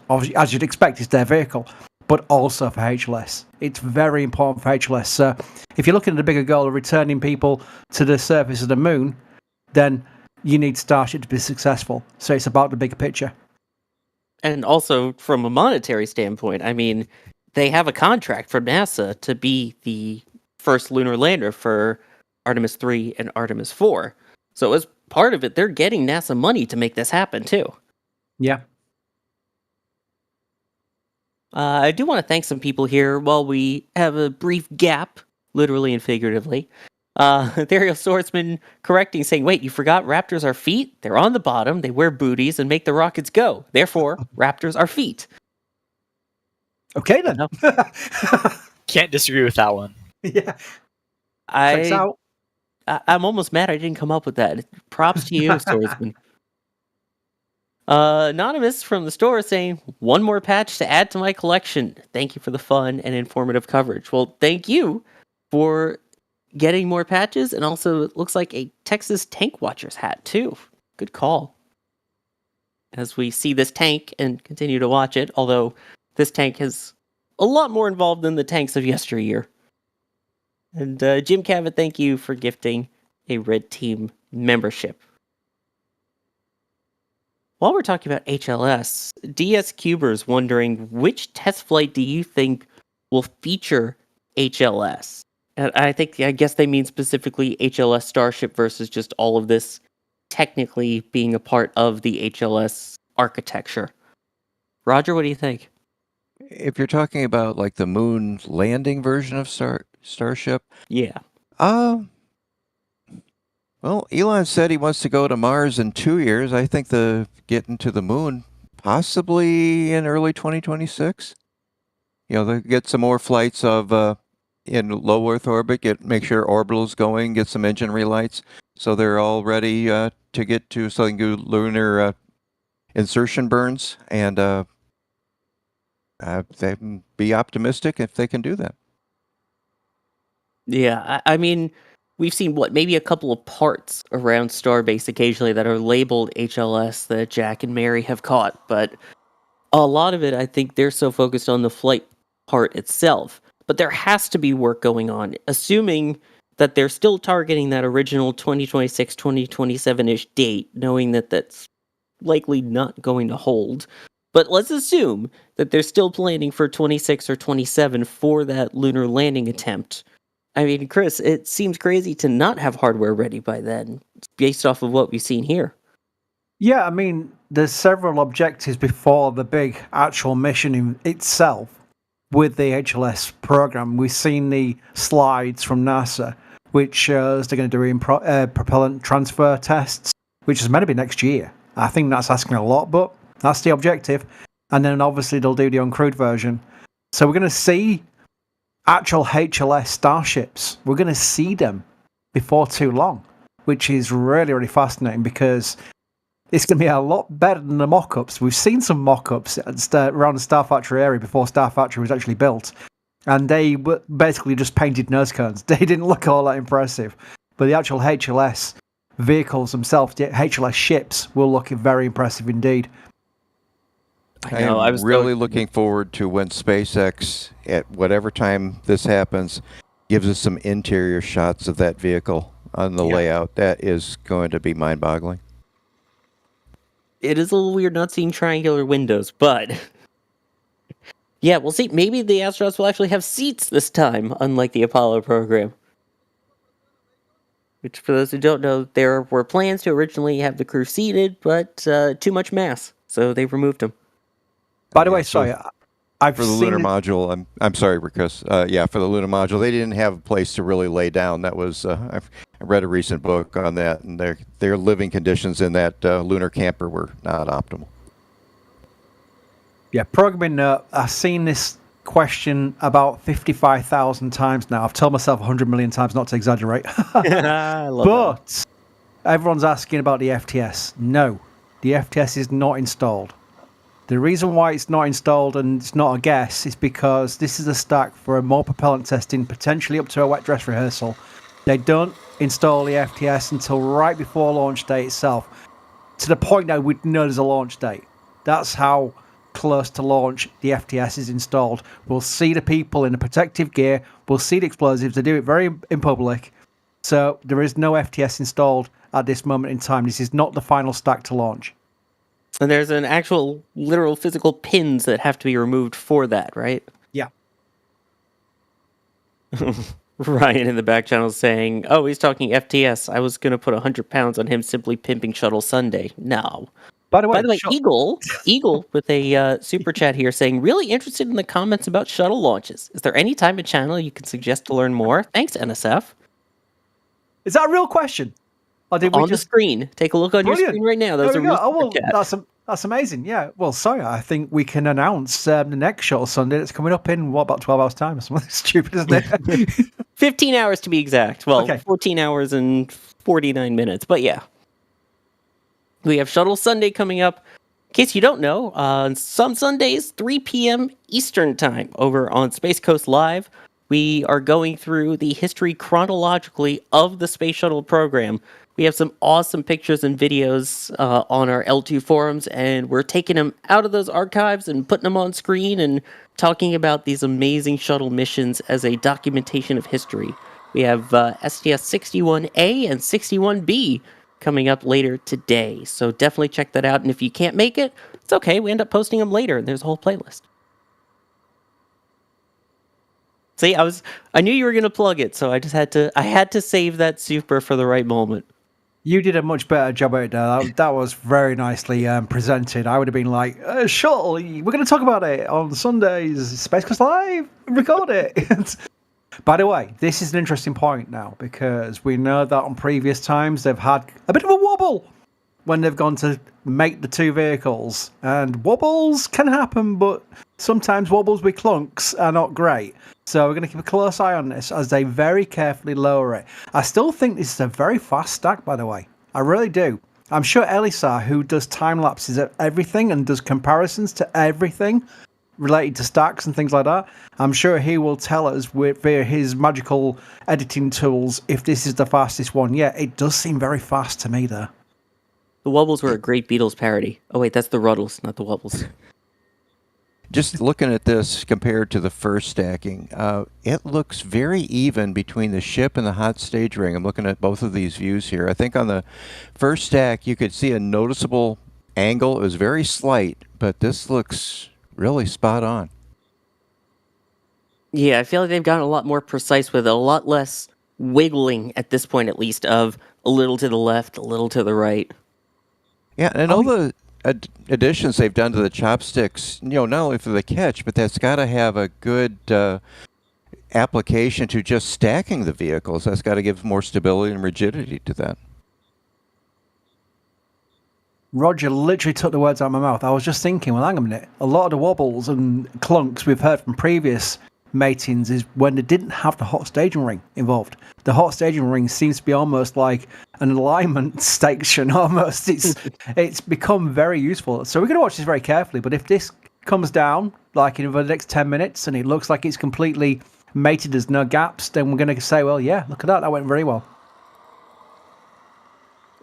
you'd expect, it's their vehicle, but also for HLS. It's very important for HLS. So if you're looking at the bigger goal of returning people to the surface of the moon, then you need Starship to be successful. So it's about the bigger picture. And also, from a monetary standpoint, I mean, they have a contract from NASA to be the first lunar lander for Artemis 3 and Artemis 4. So as part of it, they're getting NASA money to make this happen, too. Yeah. I do want to thank some people here while we have a brief gap, literally and figuratively. Ethereal Swordsman correcting, saying, wait, you forgot raptors are feet? They're on the bottom, they wear booties and make the rockets go. Therefore, raptors are feet. Okay, then. Can't disagree with that one. Yeah. Checks out. I'm almost mad I didn't come up with that. Props to you, Swordsman. Anonymous from the store saying, one more patch to add to my collection. Thank you for the fun and informative coverage. Well, thank you for getting more patches, and also it looks like a Texas Tank Watchers hat, too. Good call. As we see this tank and continue to watch it, although this tank is a lot more involved than the tanks of yesteryear. And Jim Cavett, thank you for gifting a Red Team membership. While we're talking about HLS, DS Cuber's wondering, which test flight do you think will feature HLS? And I guess they mean specifically HLS Starship versus just all of this technically being a part of the HLS architecture. Roger, what do you think? If you're talking about like the moon landing version of Starship, Yeah. Well, Elon said he wants to go to Mars in 2 years. I think getting to the moon possibly in early 2026. They'll get some more flights of in low Earth orbit, make sure orbital's going, get some engine relights, so they're all ready to get to so they can do lunar insertion burns, and they can be optimistic if they can do that. Yeah, I mean, we've seen, maybe a couple of parts around Starbase occasionally that are labeled HLS that Jack and Mary have caught, but a lot of it, I think they're so focused on the flight part itself. But there has to be work going on, assuming that they're still targeting that original 2026, 2027-ish date, knowing that that's likely not going to hold. But let's assume that they're still planning for 26 or 27 for that lunar landing attempt. I mean, Chris, it seems crazy to not have hardware ready by then, based off of what we've seen here. Yeah, I mean, there's several objectives before the big actual mission in itself with the HLS program. We've seen the slides from NASA, which shows they're going to do propellant transfer tests, which is meant to be next year. I think that's asking a lot, but that's the objective. And then obviously they'll do the uncrewed version. So we're going to see actual HLS starships. We're going to see them before too long, which is really, really fascinating because it's going to be a lot better than the mock-ups. We've seen some mock-ups around the Star Factory area before Star Factory was actually built, and they were basically just painted nose cones. They didn't look all that impressive. But the actual HLS vehicles themselves, the HLS ships, will look very impressive indeed. I was really looking forward to when SpaceX, at whatever time this happens, gives us some interior shots of that vehicle on the layout. That is going to be mind-boggling. It is a little weird not seeing triangular windows, but yeah, we'll see. Maybe the astronauts will actually have seats this time, unlike the Apollo program. Which, for those who don't know, there were plans to originally have the crew seated, but too much mass, so they removed them. By the way, sorry, I've for the seen lunar module. I'm sorry, Chris. For the lunar module, they didn't have a place to really lay down. That was I read a recent book on that, and their living conditions in that lunar camper were not optimal. Yeah, programming. I've seen this question about 55,000 times now. I've told myself 100 million times not to exaggerate. I love but that. Everyone's asking about the FTS. No, the FTS is not installed. The reason why it's not installed and it's not a guess is because this is a stack for a more propellant testing, potentially up to a wet dress rehearsal. They don't install the FTS until right before launch day itself, to the point that we know there's a launch date. That's how close to launch the FTS is installed. We'll see the people in the protective gear. We'll see the explosives. They do it very in public. So there is no FTS installed at this moment in time. This is not the final stack to launch. And there's an actual literal physical pins that have to be removed for that, right? Yeah. Ryan in the back channel is saying, oh, he's talking FTS. I was going to put 100 pounds on him simply pimping Shuttle Sunday. No. By the way, Eagle with a super chat here saying, really interested in the comments about shuttle launches. Is there any time and channel you can suggest to learn more? Thanks, NSF. Is that a real question? Or did we on the screen. Take a look on your screen right now. Those are real super chats. That's amazing. Yeah. Well, sorry, I think we can announce the next Shuttle Sunday that's coming up in, about 12 hours' time or something stupid, isn't it? 15 hours to be exact. Well, okay. 14 hours and 49 minutes. But yeah. We have Shuttle Sunday coming up. In case you don't know, on some Sundays, 3 p.m. Eastern Time, over on Space Coast Live, we are going through the history chronologically of the Space Shuttle program. We have some awesome pictures and videos on our L2 forums, and we're taking them out of those archives and putting them on screen and talking about these amazing shuttle missions as a documentation of history. We have STS-61A and 61B coming up later today, so definitely check that out. And if you can't make it, it's okay. We end up posting them later, and there's a whole playlist. See, I knew you were going to plug it, so I had to save that super for the right moment. You did a much better job at it there. That was very nicely presented. I would have been like, shuttle, we're going to talk about it on Sundays, Space Coast Live, record it. By the way, this is an interesting point now, because we know that on previous times they've had a bit of a wobble when they've gone to make the two vehicles. And wobbles can happen, but sometimes wobbles with clunks are not great. So we're going to keep a close eye on this as they very carefully lower it. I still think this is a very fast stack, by the way. I really do. I'm sure Elisar, who does time lapses of everything and does comparisons to everything related to stacks and things like that, I'm sure he will tell us via his magical editing tools if this is the fastest one yet. It does seem very fast to me, though. The Wobbles were a great Beatles parody. Oh, wait, that's the Ruddles, not the Wobbles. Just looking at this compared to the first stacking, it looks very even between the ship and the hot stage ring. I'm looking at both of these views here. I think on the first stack, you could see a noticeable angle. It was very slight, but this looks really spot on. Yeah, I feel like they've gotten a lot more precise with it, a lot less wiggling at this point, at least, of a little to the left, a little to the right. Yeah, and all the additions they've done to the chopsticks, not only for the catch, but that's got to have a good application to just stacking the vehicles. That's got to give more stability and rigidity to that. Roger literally took the words out of my mouth. I was just thinking, well, hang on a minute. A lot of the wobbles and clunks we've heard from previous matings is when they didn't have the hot staging ring involved. The hot staging ring seems to be almost like an alignment station almost. It's become very useful. So we're going to watch this very carefully, but if this comes down like in the next 10 minutes and it looks like it's completely mated, there's no gaps, then we're going to say, well, yeah, look at that went very well.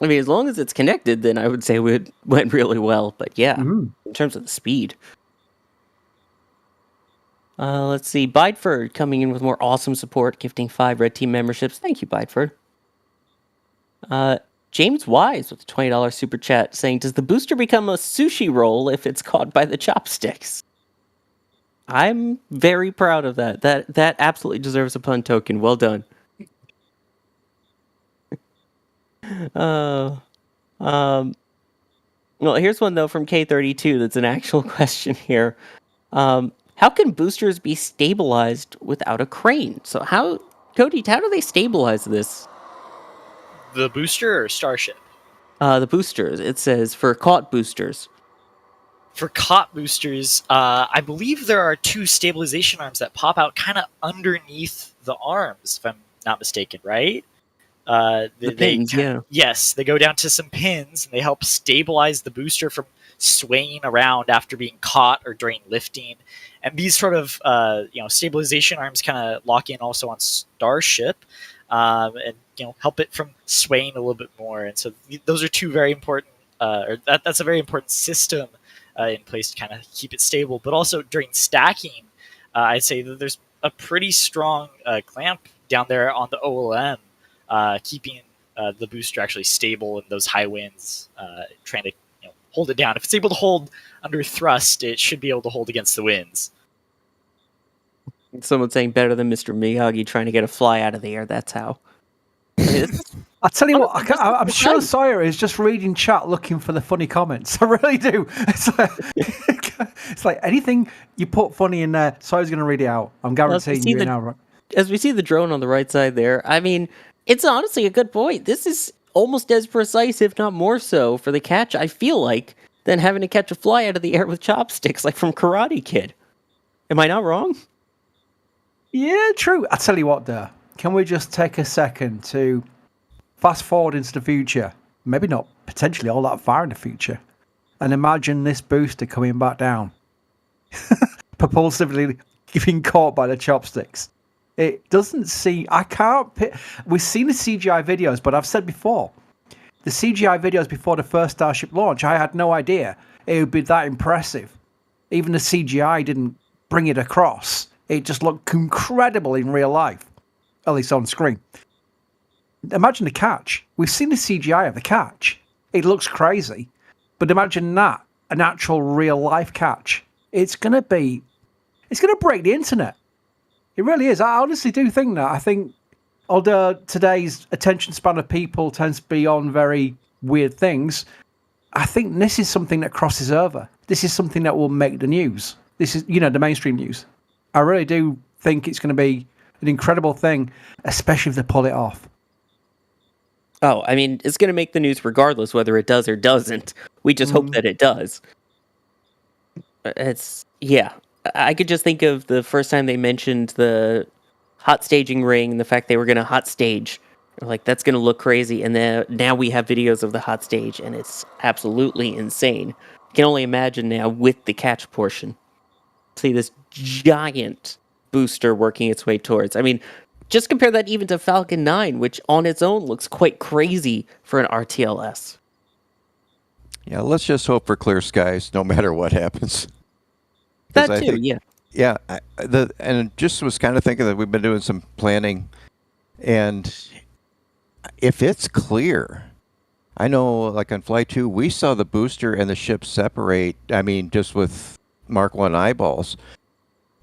I mean, as long as it's connected, then I would say it went really well. But yeah, in terms of the speed. Let's see. Bideford coming in with more awesome support, gifting 5 Red Team memberships. Thank you, Bideford. James Wise with a $20 super chat saying, does the booster become a sushi roll if it's caught by the chopsticks? I'm very proud of that. That absolutely deserves a pun token. Well done. Well, here's one, though, from K32 that's an actual question here. How can boosters be stabilized without a crane? So Cody, how do they stabilize this? The booster or Starship? The boosters. It says for caught boosters. For caught boosters, I believe there are 2 stabilization arms that pop out kind of underneath the arms, if I'm not mistaken, right? The pins, yeah. Yes, they go down to some pins, and they help stabilize the booster from swaying around after being caught or during lifting. And these sort of stabilization arms kind of lock in also on Starship, and help it from swaying a little bit more. And so those are two very important. That's a very important system in place to kind of keep it stable. But also during stacking, I'd say that there's a pretty strong clamp down there on the OLM, keeping the booster actually stable in those high winds, trying to hold it down. If it's able to hold under thrust, it should be able to hold against the winds. Someone saying better than Mr. Miyagi trying to get a fly out of the air. That's how. I tell you what, I'm sure Sawyer is just reading chat looking for the funny comments. I really do. It's like anything you put funny in there, Sawyer's going to read it out. I'm guaranteeing you now. Right? As we see the drone on the right side there, I mean, it's honestly a good point. This is almost as precise, if not more so, for the catch, I feel like, than having to catch a fly out of the air with chopsticks, like from Karate Kid. Am I not wrong? Yeah, true. I tell you what, though. Can we just take a second to fast forward into the future? Maybe not potentially all that far in the future. And imagine this booster coming back down. Propulsively being caught by the chopsticks. It doesn't seem... We've seen the CGI videos, but I've said before, the CGI videos before the first Starship launch, I had no idea it would be that impressive. Even the CGI didn't bring it across. It just looked incredible in real life. At least on screen. Imagine the catch. We've seen the CGI of the catch. It looks crazy. But imagine that, an actual real life catch. It's going to break the internet. It really is. I honestly do think that. I think, although today's attention span of people tends to be on very weird things, I think this is something that crosses over. This is something that will make the news. This is, the mainstream news. I really do think it's going to be an incredible thing, especially if they pull it off. Oh, I mean, it's going to make the news regardless whether it does or doesn't. We just hope that it does. I could just think of the first time they mentioned the hot staging ring and the fact they were going to hot stage. Like, that's going to look crazy. And then now we have videos of the hot stage, and it's absolutely insane. I can only imagine now with the catch portion. See this giant booster working its way towards. I mean, just compare that even to Falcon 9, which on its own looks quite crazy for an RTLS. Yeah, let's just hope for clear skies no matter what happens. That too, yeah. Yeah, and just was kind of thinking that we've been doing some planning, and if it's clear, I know like on Flight 2, we saw the booster and the ship separate, I mean, just with Mark 1 eyeballs.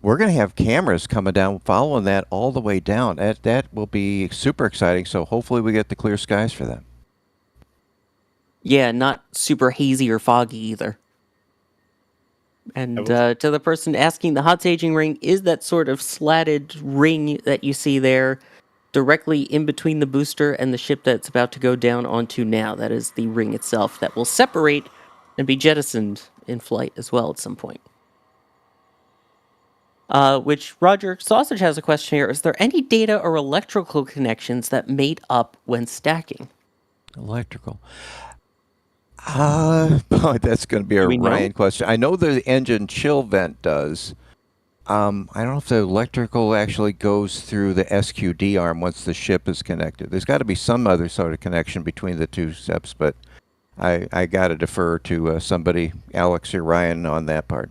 We're going to have cameras coming down, following that all the way down. That will be super exciting, so hopefully we get the clear skies for that. Yeah, not super hazy or foggy either. And to the person asking, the hot staging ring is that sort of slatted ring that you see there directly in between the booster and the ship that's about to go down onto now. That is the ring itself that will separate and be jettisoned in flight as well at some point. Which Roger Sausage has a question here. Is there any data or electrical connections that mate up when stacking? Electrical. Boy, that's going to be a Ryan question. I know the engine chill vent does. I don't know if the electrical actually goes through the SQD arm once the ship is connected. There's got to be some other sort of connection between the two steps, but I got to defer to somebody, Alex or Ryan, on that part.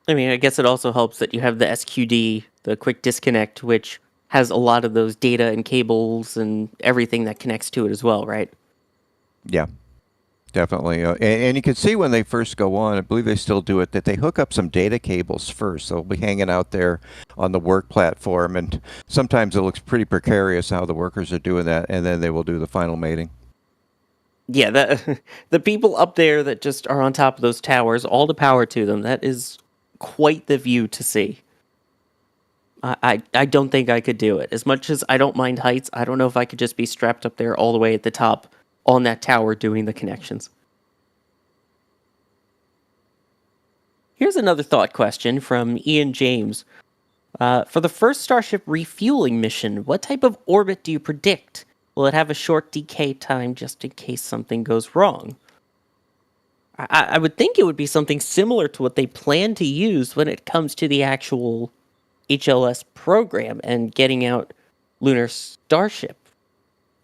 I mean, I guess it also helps that you have the SQD, the quick disconnect, which has a lot of those data and cables and everything that connects to it as well, right? Yeah, definitely. And you can see when they first go on, I believe they still do it, that they hook up some data cables first. They'll be hanging out there on the work platform, and sometimes it looks pretty precarious how the workers are doing that, and then they will do the final mating. Yeah, the people up there that just are on top of those towers, all the power to them. That is quite the view to see. I don't think I could do it. As much as I don't mind heights, I don't know if I could just be strapped up there all the way at the top on that tower doing the connections. Here's another thought question from Ian James. For the first Starship refueling mission, what type of orbit do you predict will it have a short decay time just in case something goes wrong? I would think it would be something similar to what they plan to use when it comes to the actual HLS program and getting out Lunar Starship.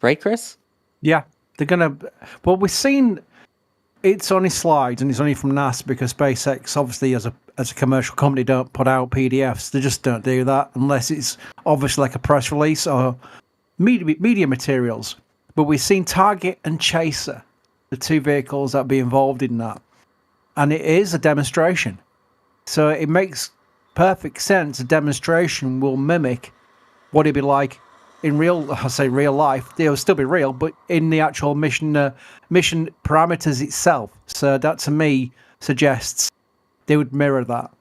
Right, Chris? Yeah, they're gonna. Well, we've seen it's only slides and it's only from NASA because SpaceX, obviously, as a commercial company, don't put out PDFs. They just don't do that unless it's obviously like a press release or media materials. But we've seen Target and Chaser, the two vehicles that be involved in that, and it is a demonstration. So it makes perfect sense. A demonstration will mimic what it'd be like in real, I say real life. It'll still be real, but in the actual mission parameters itself. So that to me suggests they would mirror that.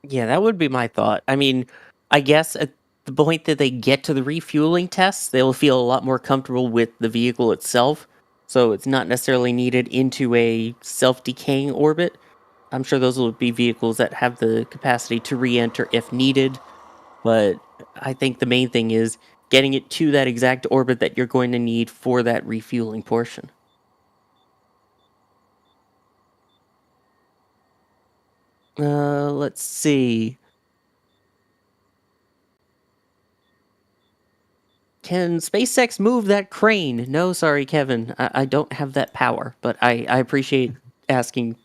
Yeah, that would be my thought. I mean, I guess at the point that they get to the refueling tests, they will feel a lot more comfortable with the vehicle itself. So it's not necessarily needed into a self-decaying orbit. I'm sure those will be vehicles that have the capacity to re-enter if needed. But I think the main thing is getting it to that exact orbit that you're going to need for that refueling portion. Let's see. Can SpaceX move that crane? No, sorry, Kevin. I don't have that power, but I appreciate asking.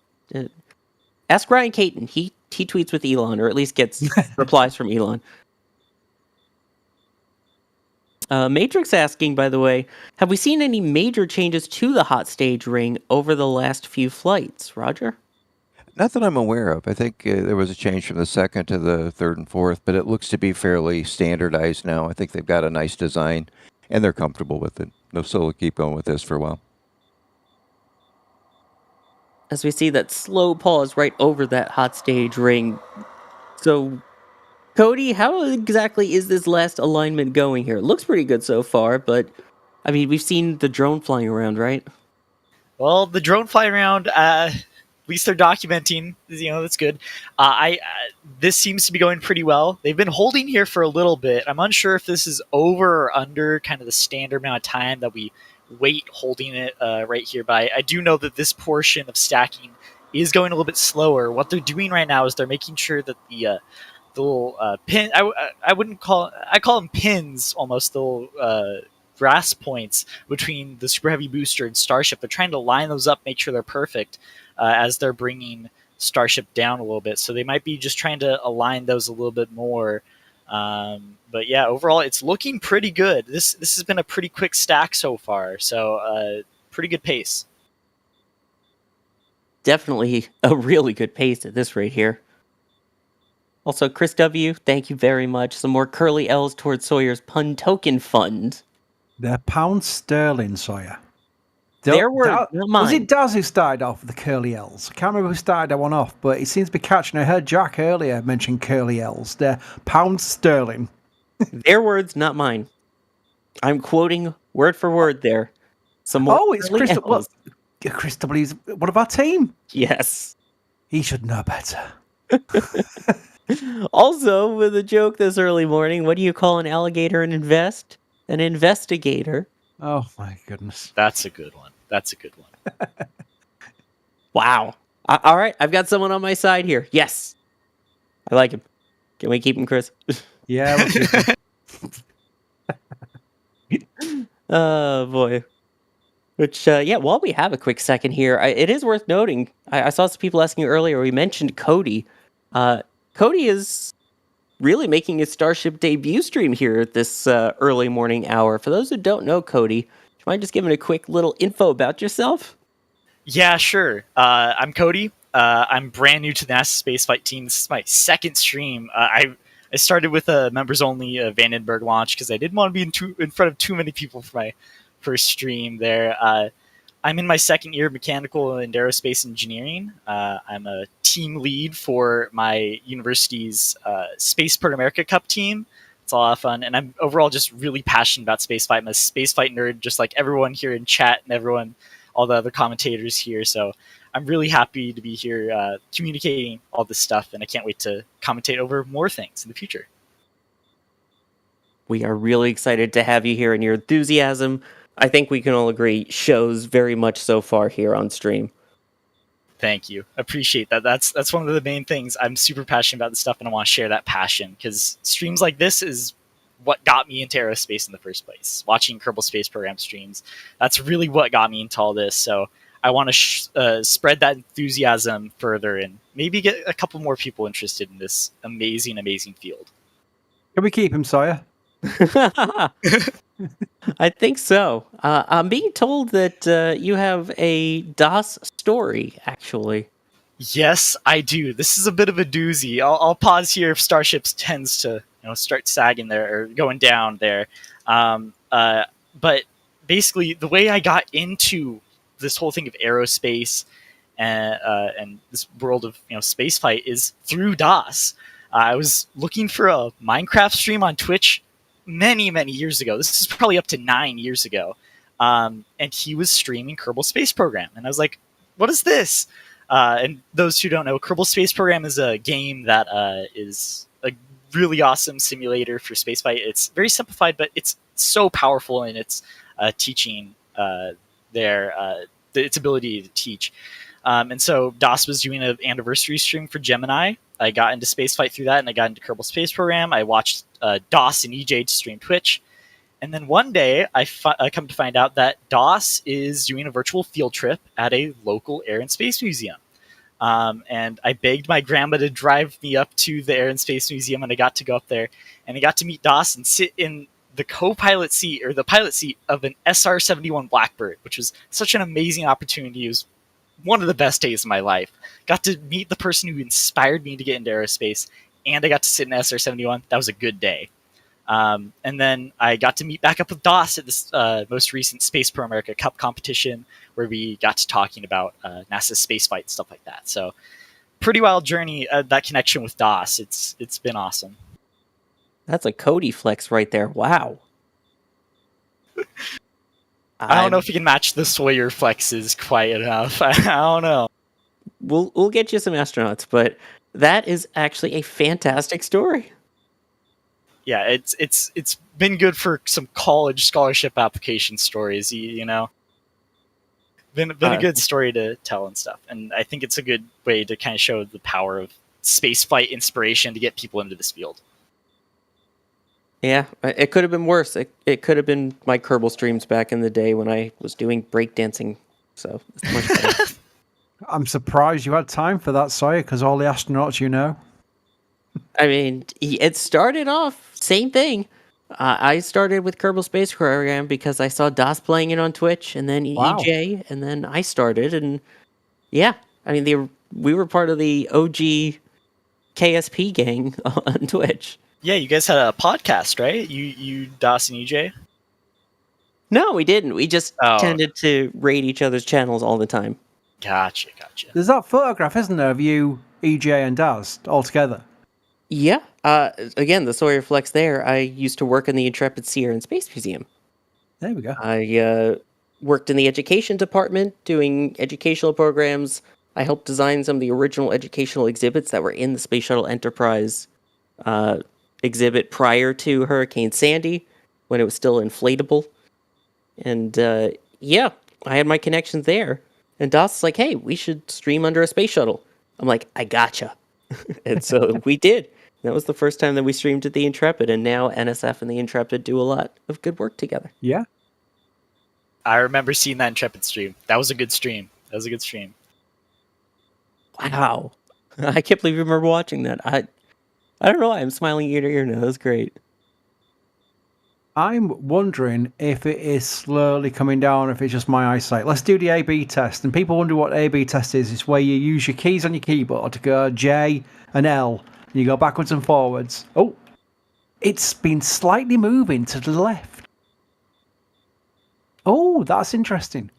Ask Ryan Caton. He tweets with Elon, or at least gets replies from Elon. Matrix asking, by the way, have we seen any major changes to the hot stage ring over the last few flights? Roger? Not that I'm aware of. I think there was a change from the second to the third and fourth, but it looks to be fairly standardized now. I think they've got a nice design, and they're comfortable with it. So we'll keep going with this for a while. As we see that slow pause right over that hot stage ring. So, Cody, how exactly is this last alignment going here? It looks pretty good so far, but, I mean, we've seen the drone flying around, right? Well, the drone flying around, at least they're documenting. That's good. This seems to be going pretty well. They've been holding here for a little bit. I'm unsure if this is over or under kind of the standard amount of time that we wait holding it right here. But I do know that this portion of stacking is going a little bit slower. What they're doing right now is they're making sure that the little pin, I wouldn't call, I call them pins almost, the little brass points between the Super Heavy booster and Starship. They're trying to line those up, make sure they're perfect as they're bringing Starship down a little bit. So they might be just trying to align those a little bit more. But yeah, overall, it's looking pretty good. This has been a pretty quick stack so far. So pretty good pace. Definitely a really good pace at this rate here. Also, Chris W., thank you very much. Some more curly L's towards Sawyer's pun token fund. They're pound sterling, Sawyer. Their word, not mine. Was it Daz who started off with the curly L's? I can't remember who started that one off, but it seems to be catching. I heard Jack earlier mention curly L's. They're pound sterling. Their words, not mine. I'm quoting word for word there. Some more it's Chris. Well, Chris W's one of our team. Yes. He should know better. Also, with a joke this early morning, what do you call an alligator and invest? An investigator. Oh my goodness. That's a good one. Wow. All right, I've got someone on my side here. Yes. I like him. Can we keep him, Chris? Yeah. Oh, boy. Which, while we have a quick second here, it is worth noting, I saw some people asking earlier, we mentioned Cody. Cody is really making his Starship debut stream here at this early morning hour. For those who don't know Cody, do you mind just giving a quick little info about yourself? Yeah, sure. I'm Cody. I'm brand new to the NASASpaceflight team. This is my second stream. I started with a members-only Vandenberg launch because I didn't want to be in front of too many people for my first stream there. I'm in my second year of mechanical and aerospace engineering. I'm a team lead for my university's Spaceport America Cup team. It's a lot of fun, and I'm overall just really passionate about spaceflight. I'm a spaceflight nerd, just like everyone here in chat and all the other commentators here. So I'm really happy to be here communicating all this stuff, and I can't wait to commentate over more things in the future. We are really excited to have you here, and your enthusiasm, I think we can all agree, shows very much so far here on stream. Thank you. Appreciate that. That's one of the main things. I'm super passionate about this stuff, and I want to share that passion because streams like this is what got me into aerospace in the first place. Watching Kerbal Space Program streams, that's really what got me into all this. So I want to spread that enthusiasm further and maybe get a couple more people interested in this amazing, amazing field. Can we keep him, Sawyer? I think so. I'm being told that you have a DOS story, actually. Yes, I do. This is a bit of a doozy. I'll pause here if Starship tends to start sagging there or going down there. But basically, the way I got into this whole thing of aerospace and this world of spaceflight is through DOS. I was looking for a Minecraft stream on Twitch many, many years ago. This is probably up to 9 years ago. And he was streaming Kerbal Space Program. And I was like, what is this? And those who don't know, Kerbal Space Program is a game that is a really awesome simulator for spaceflight. It's very simplified, but it's so powerful in its teaching its ability to teach. And so DOS was doing an anniversary stream for Gemini. I got into spaceflight through that, and I got into Kerbal Space Program. I watched DOS and EJ stream Twitch. And then one day, I come to find out that DOS is doing a virtual field trip at a local Air and Space Museum. And I begged my grandma to drive me up to the Air and Space Museum, and I got to go up there. And I got to meet DOS and sit in the co-pilot seat, or the pilot seat, of an SR-71 Blackbird, which was such an amazing opportunity. It was one of the best days of my life. Got to meet the person who inspired me to get into aerospace, and I got to sit in SR-71. That was a good day. And then I got to meet back up with DOS at this most recent Space Pro America Cup competition, where we got to talking about NASA's spaceflight, stuff like that. So pretty wild journey, that connection with DOS. It's been awesome. That's a Cody flex right there. Wow. I don't know if you can match the Sawyer flexes quite enough. I don't know. We'll get you some astronauts, but that is actually a fantastic story. Yeah, it's been good for some college scholarship application stories, you know. Been a good story to tell and stuff. And I think it's a good way to kind of show the power of spaceflight inspiration to get people into this field. Yeah, it could have been worse. It could have been my Kerbal streams back in the day when I was doing breakdancing. So it's much better. I'm surprised you had time for that, Sawyer, because all the astronauts you know. I mean, it started off, same thing. I started with Kerbal Space Program because I saw DOS playing it on Twitch, and then EJ, and then I started, and yeah, I mean, we were part of the OG KSP gang on Twitch. Yeah, you guys had a podcast, right? You DOS and EJ? No, we didn't. We just tended to raid each other's channels all the time. Gotcha. There's that photograph, isn't there, of you, EJ, and Daz all together? Yeah. Again, the Sawyer flex there. I used to work in the Intrepid Sea Air and Space Museum. There we go. I worked in the education department doing educational programs. I helped design some of the original educational exhibits that were in the Space Shuttle Enterprise exhibit prior to Hurricane Sandy, when it was still inflatable. And yeah, I had my connections there. And DOS is like, hey, we should stream under a space shuttle. I'm like, I gotcha. And so we did. That was the first time that we streamed at the Intrepid, and now NSF and the Intrepid do a lot of good work together. Yeah. I remember seeing that Intrepid stream. That was a good stream. Wow. I can't believe you remember watching that. I don't know why I'm smiling ear to ear now. That was great. I'm wondering if it is slowly coming down, or if it's just my eyesight. Let's do the A/B test. And people wonder what A/B test is. It's where you use your keys on your keyboard to go J and L, and you go backwards and forwards. Oh, it's been slightly moving to the left. Oh, that's interesting.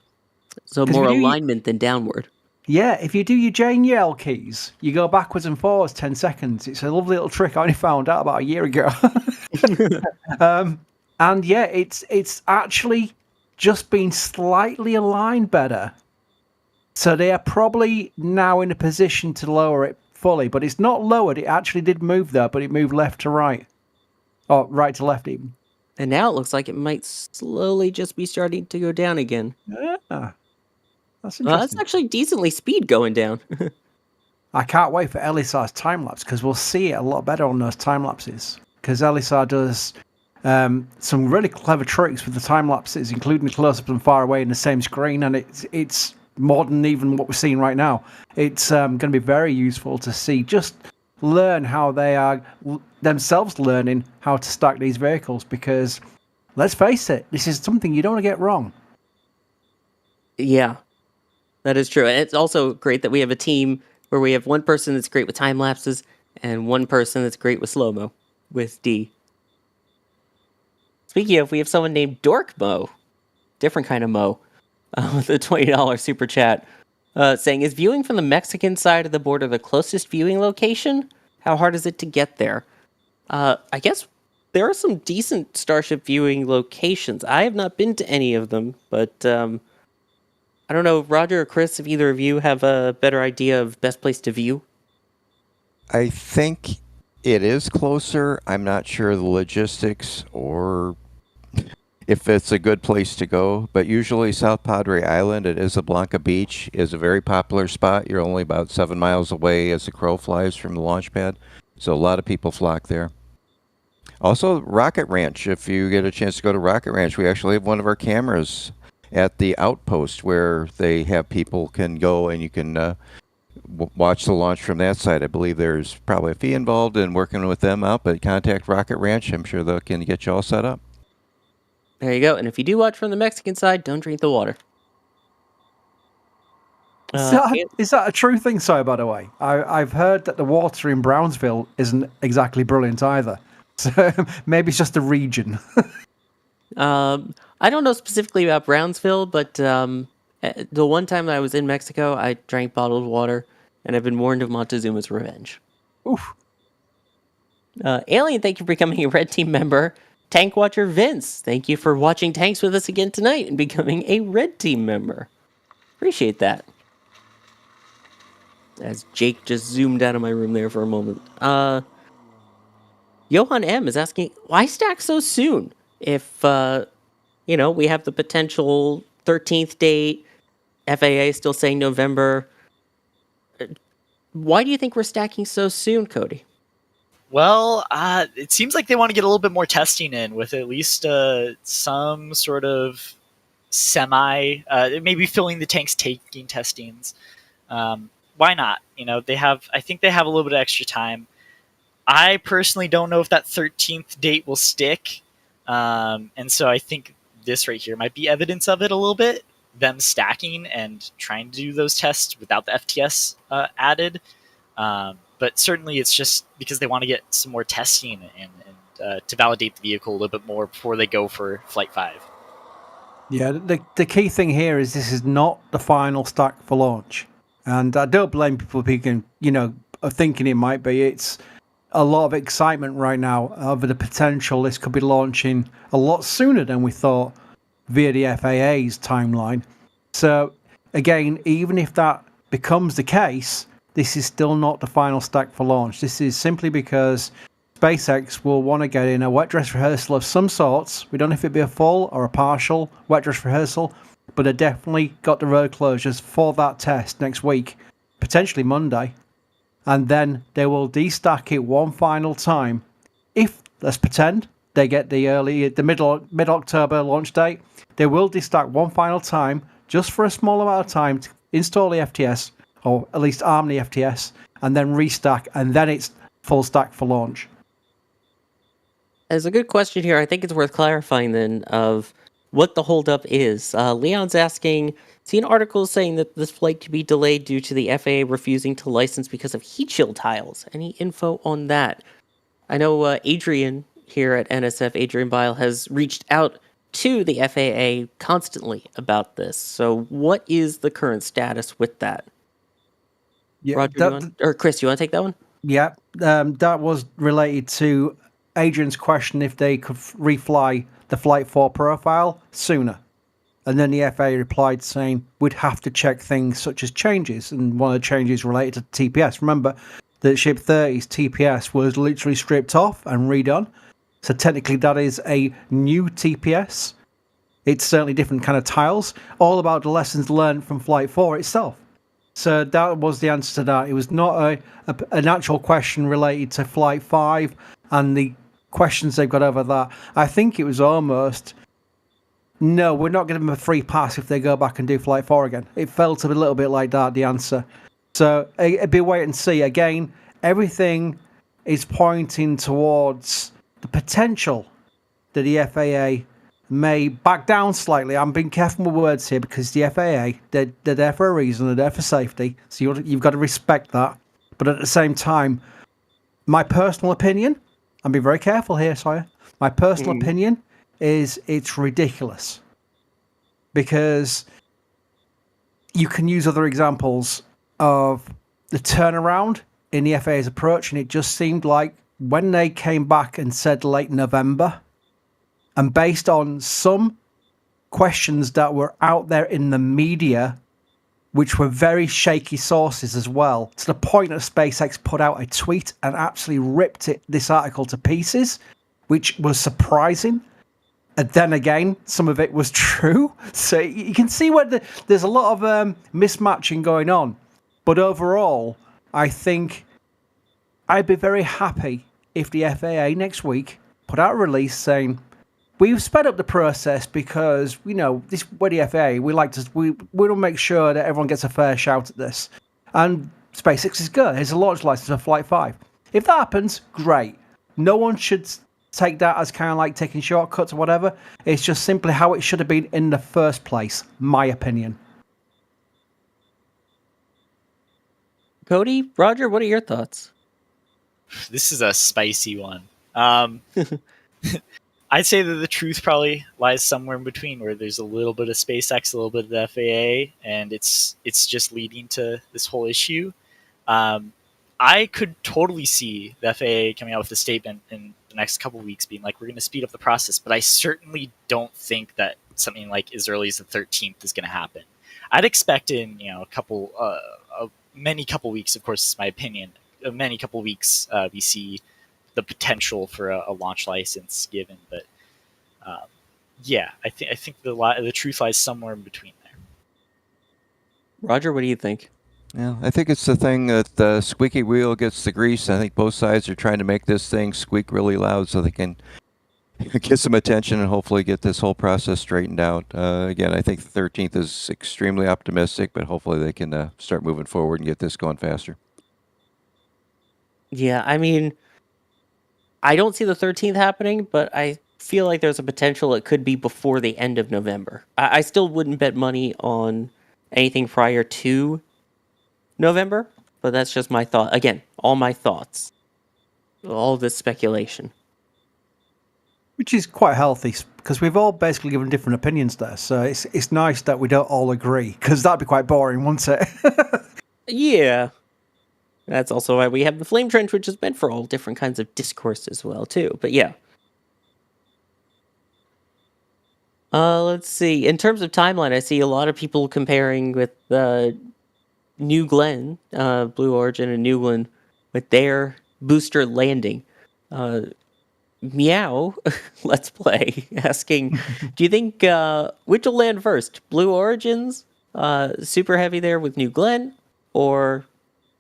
So more alignment than downward. Yeah, if you do your J and your L keys, you go backwards and forwards 10 seconds. It's a lovely little trick I only found out about a year ago. And yeah, it's actually just been slightly aligned better. So they are probably now in a position to lower it fully, but it's not lowered. It actually did move there, but it moved left to right. Or right to left even. And now it looks like it might slowly just be starting to go down again. Yeah. That's That's interesting. actually decently speed going down. I can't wait for Elisar's time lapse because we'll see it a lot better on those time lapses. Because Elisar does some really clever tricks with the time lapses, including the close up and far away in the same screen, and it's more than even what we're seeing right now. It's going to be very useful to see, just learn how they are themselves learning how to stack these vehicles. Because let's face it, this is something you don't want to get wrong. Yeah, that is true. And it's also great that we have a team where we have one person that's great with time lapses and one person that's great with slow-mo, with D. Speaking of, we have someone named Dork Mo, different kind of Mo, with a $20 super chat, saying, is viewing from the Mexican side of the border the closest viewing location? How hard is it to get there? I guess there are some decent Starship viewing locations. I have not been to any of them, but I don't know, Roger or Chris, if either of you have a better idea of best place to view? I think it is closer. I'm not sure the logistics or if it's a good place to go, but usually South Padre Island at Isablanca Beach is a very popular spot. You're only about 7 miles away as the crow flies from the launch pad, so a lot of people flock there. Also, Rocket Ranch. If you get a chance to go to Rocket Ranch, we actually have one of our cameras at the outpost where they have people can go and you can watch the launch from that side. I believe there's probably a fee involved in working with them out, but contact Rocket Ranch. I'm sure they can get you all set up. There you go. And if you do watch from the Mexican side, don't drink the water. Is that a true thing, Si, by the way? I've heard that the water in Brownsville isn't exactly brilliant either. So maybe it's just a region. I don't know specifically about Brownsville, but the one time that I was in Mexico, I drank bottled water, and I've been warned of Montezuma's revenge. Oof. Alien, thank you for becoming a Red Team member. Tank Watcher Vince, thank you for watching Tanks with us again tonight and becoming a Red Team member. Appreciate that. As Jake just zoomed out of my room there for a moment. Johan M is asking, why stack so soon? If, we have the potential 13th date, FAA is still saying November. Why do you think we're stacking so soon, Cody? Well, it seems like they want to get a little bit more testing in with at least some sort of maybe filling the tanks taking testings. Why not? I think they have a little bit of extra time. I personally don't know if that 13th date will stick. And so I think this right here might be evidence of it a little bit, them stacking and trying to do those tests without the FTS added. But certainly it's just because they want to get some more testing and to validate the vehicle a little bit more before they go for Flight 5. Yeah, the key thing here is this is not the final stack for launch. And I don't blame people thinking it might be. It's a lot of excitement right now over the potential this could be launching a lot sooner than we thought via the FAA's timeline. So, again, even if that becomes the case, this is still not the final stack for launch. This is simply because SpaceX will want to get in a wet dress rehearsal of some sorts. We don't know if it'd be a full or a partial wet dress rehearsal, but they definitely got the road closures for that test next week, potentially Monday. And then they will destack it one final time. If, let's pretend, they get the mid-October launch date, they will destack one final time, just for a small amount of time, to install the FTS, or at least arm the FTS, and then restack, and then it's full stack for launch. There's a good question here. I think it's worth clarifying then of what the holdup is. Leon's asking, seen articles saying that this flight could be delayed due to the FAA refusing to license because of heat shield tiles. Any info on that? I know Adrian here at NSF, Adrian Bile, has reached out to the FAA constantly about this. So what is the current status with that? Yeah, Roger, or Chris, you want to take that one? Yeah, that was related to Adrian's question if they could refly the Flight 4 profile sooner. And then the FAA replied saying we'd have to check things such as changes, and one of the changes related to TPS. Remember that Ship 30's TPS was literally stripped off and redone. So technically that is a new TPS. It's certainly different kind of tiles, all about the lessons learned from Flight 4 itself. So that was the answer to that. It was not an actual question related to Flight 5 and the questions they've got over that. I think it was almost, no, we're not going to give them a free pass if they go back and do Flight 4 again. It felt a little bit like that, the answer. So it'd be wait and see. Again, everything is pointing towards the potential that the FAA may back down slightly. I'm being careful with words here because the FAA, they're there for a reason, they're there for safety, so you've got to respect that. But at the same time, my personal opinion, I'm being very careful here, Sawyer, my personal opinion is it's ridiculous. Because you can use other examples of the turnaround in the FAA's approach, and it just seemed like when they came back and said late November, and based on some questions that were out there in the media, which were very shaky sources as well, to the point that SpaceX put out a tweet and absolutely ripped this article to pieces, which was surprising. And then again, some of it was true. So you can see where there's a lot of mismatching going on. But overall, I think I'd be very happy if the FAA next week put out a release saying, we've sped up the process because, we're the FAA. We want to make sure that everyone gets a fair shout at this. And SpaceX is good. Here's a launch license for Flight 5. If that happens, great. No one should take that as kind of like taking shortcuts or whatever. It's just simply how it should have been in the first place, my opinion. Cody, Roger, what are your thoughts? This is a spicy one. I'd say that the truth probably lies somewhere in between, where there's a little bit of SpaceX, a little bit of the FAA, and it's just leading to this whole issue. I could totally see the FAA coming out with a statement in the next couple of weeks being like, we're going to speed up the process, but I certainly don't think that something like as early as the 13th is going to happen. I'd expect in many couple weeks, of course, it's my opinion, many couple weeks we see the potential for a launch license given, but I think the truth lies somewhere in between there. Roger, what do you think? Yeah, I think it's the thing that the squeaky wheel gets the grease. I think both sides are trying to make this thing squeak really loud so they can get some attention and hopefully get this whole process straightened out. Again, I think the 13th is extremely optimistic, but hopefully they can start moving forward and get this going faster. Yeah, I mean, I don't see the 13th happening, but I feel like there's a potential it could be before the end of November. I still wouldn't bet money on anything prior to November, but that's just my thought. Again, all my thoughts. All this speculation. Which is quite healthy, because we've all basically given different opinions there. So it's nice that we don't all agree, because that'd be quite boring, wouldn't it? Yeah. That's also why we have the Flame Trench, which is meant for all different kinds of discourse as well, too. But yeah. Let's see. In terms of timeline, I see a lot of people comparing with New Glenn, Blue Origin and New Glenn, with their booster landing. Meow, Let's Play, asking, do you think which will land first? Blue Origin's Super Heavy there with New Glenn, or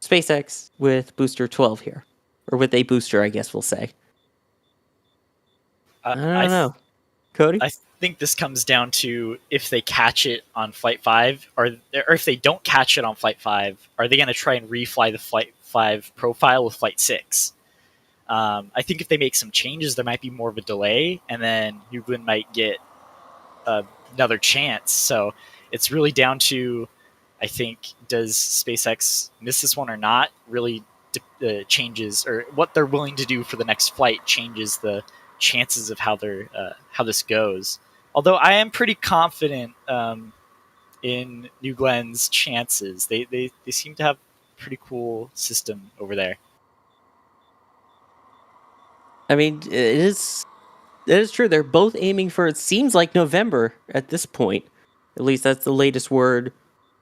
SpaceX with Booster 12 here? Or with a booster, I guess we'll say. I don't know. Cody? I think this comes down to if they catch it on Flight 5, or if they don't catch it on Flight 5, are they going to try and refly the Flight 5 profile with Flight 6? I think if they make some changes, there might be more of a delay, and then New Glenn might get another chance. So it's really down to, I think, does SpaceX miss this one or not, really changes, or what they're willing to do for the next flight changes the chances of how this goes. Although I am pretty confident in New Glenn's chances. They seem to have a pretty cool system over there. I mean, it is true. They're both aiming for, it seems like, November at this point. At least that's the latest word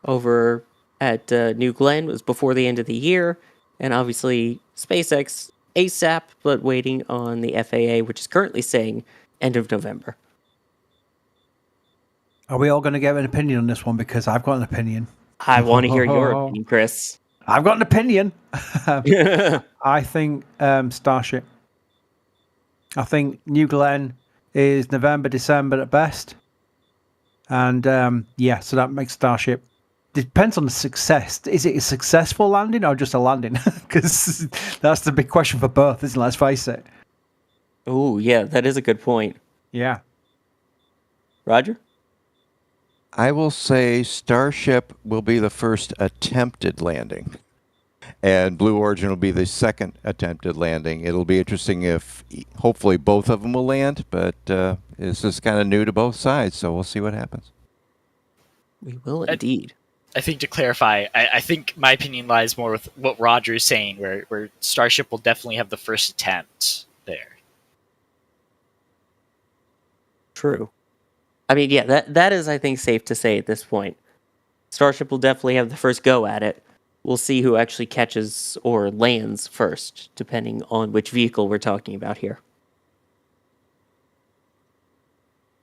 over at New Glenn, was before the end of the year. And obviously, SpaceX ASAP, but waiting on the FAA, which is currently saying end of November. Are we all going to get an opinion on this one? Because I've got an opinion. I want to hear your opinion, Chris. I've got an opinion. I think Starship. I think New Glenn is November, December at best. And so that makes Starship. Depends on the success. Is it a successful landing or just a landing? Because that's the big question for both, isn't it? Let's face it. Oh, yeah, that is a good point. Yeah. Roger? I will say Starship will be the first attempted landing, and Blue Origin will be the second attempted landing. It'll be interesting if hopefully both of them will land, but this is kind of new to both sides, so we'll see what happens. We will indeed. I think to clarify, I think my opinion lies more with what Roger is saying, where Starship will definitely have the first attempt there. True. I mean, yeah, that is, I think, safe to say at this point. Starship will definitely have the first go at it. We'll see who actually catches or lands first, depending on which vehicle we're talking about here.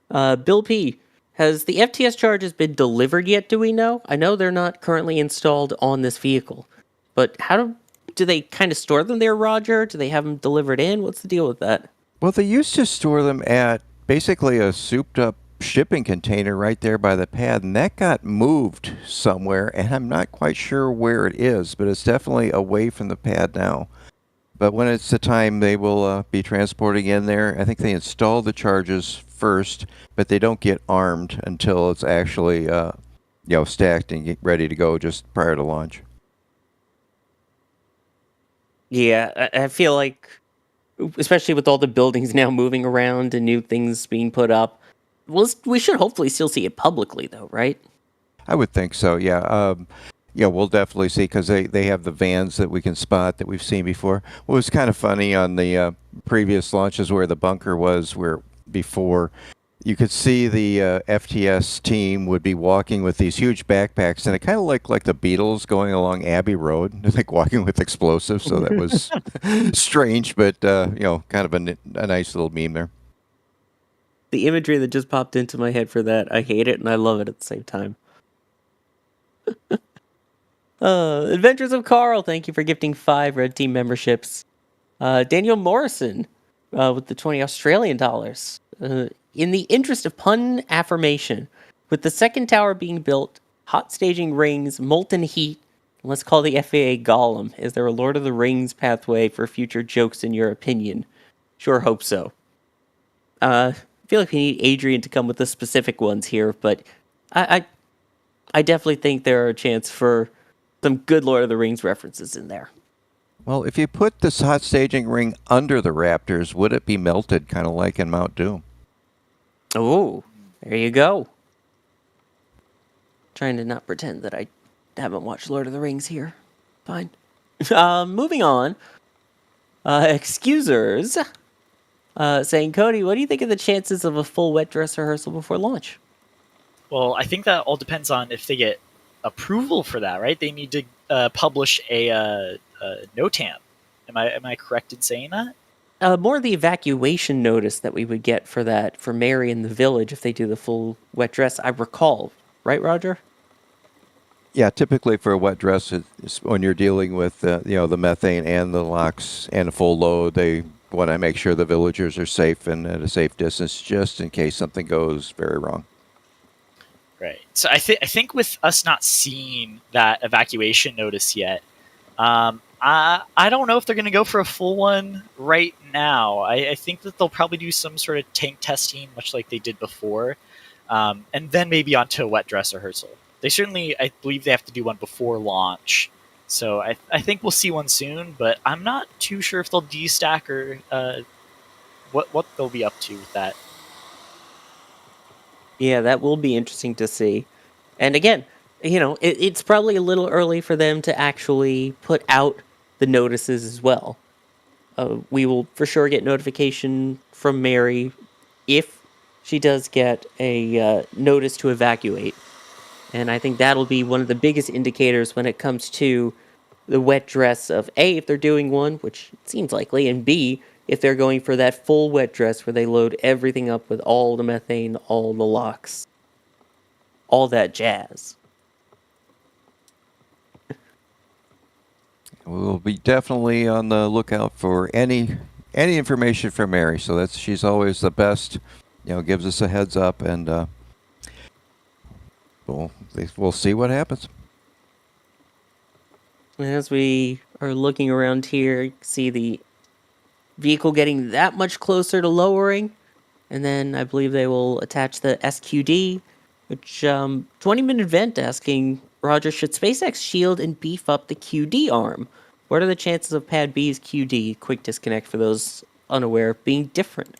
Bill P., has the FTS charges been delivered yet, do we know? I know they're not currently installed on this vehicle, but how do they kind of store them there, Roger? Do they have them delivered in? What's the deal with that? Well, they used to store them at basically a souped-up shipping container right there by the pad, and that got moved somewhere, and I'm not quite sure where it is, but it's definitely away from the pad now. But when it's the time, they will be transporting in there. I think they install the charges first, but they don't get armed until it's actually stacked and ready to go just prior to launch. Yeah, I feel like, especially with all the buildings now moving around and new things being put up, we should hopefully still see it publicly, though, right? I would think so, yeah. We'll definitely see, because they have the vans that we can spot that we've seen before. What was kind of funny on the previous launches where the bunker was, where before you could see the FTS team would be walking with these huge backpacks, and it kind of looked like the Beatles going along Abbey Road, like walking with explosives. So that was strange, but kind of a nice little meme there. The imagery that just popped into my head for that, I hate it and I love it at the same time. Adventures of Carl, thank you for gifting 5 Red Team memberships. Daniel Morrison with the 20 Australian dollars. In the interest of pun affirmation, with the second tower being built, hot staging rings, molten heat, let's call the FAA Gollum. Is there a Lord of the Rings pathway for future jokes in your opinion? Sure hope so. I feel like we need Adrian to come with the specific ones here, but I definitely think there are a chance for some good Lord of the Rings references in there. Well, if you put this hot staging ring under the Raptors, would it be melted, kind of like in Mount Doom? Oh, there you go. Trying to not pretend that I haven't watched Lord of the Rings here. Fine. Moving on. Excusers. Saying, Cody, what do you think of the chances of a full wet dress rehearsal before launch? Well, I think that all depends on if they get approval for that, right? They need to publish a NOTAM. Am I correct in saying that? More the evacuation notice that we would get for that, for Mary and the village if they do the full wet dress, I recall. Right, Roger? Yeah, typically for a wet dress, it's when you're dealing with the methane and the LOX and a full load, they want to make sure the villagers are safe and at a safe distance, just in case something goes very wrong. Right. So I think with us not seeing that evacuation notice yet, I don't know if they're going to go for a full one right now. I think that they'll probably do some sort of tank testing, much like they did before, and then maybe onto a wet dress rehearsal. They certainly, I believe they have to do one before launch. So I think we'll see one soon, but I'm not too sure if they'll destack or what they'll be up to with that. Yeah, that will be interesting to see. And again, it's probably a little early for them to actually put out the notices as well. We will for sure get notification from Mary if she does get a notice to evacuate. And I think that'll be one of the biggest indicators when it comes to the wet dress of A, if they're doing one, which seems likely, and B, if they're going for that full wet dress where they load everything up with all the methane, all the LOX, all that jazz. We'll be definitely on the lookout for any information from Mary. So she's always the best. Gives us a heads up, and we'll see what happens. As we are looking around here, you can see the vehicle getting that much closer to lowering, and then I believe they will attach the SQD, which 20-minute vent asking, Roger, should SpaceX shield and beef up the QD arm? What are the chances of Pad B's QD, quick disconnect for those unaware, being different?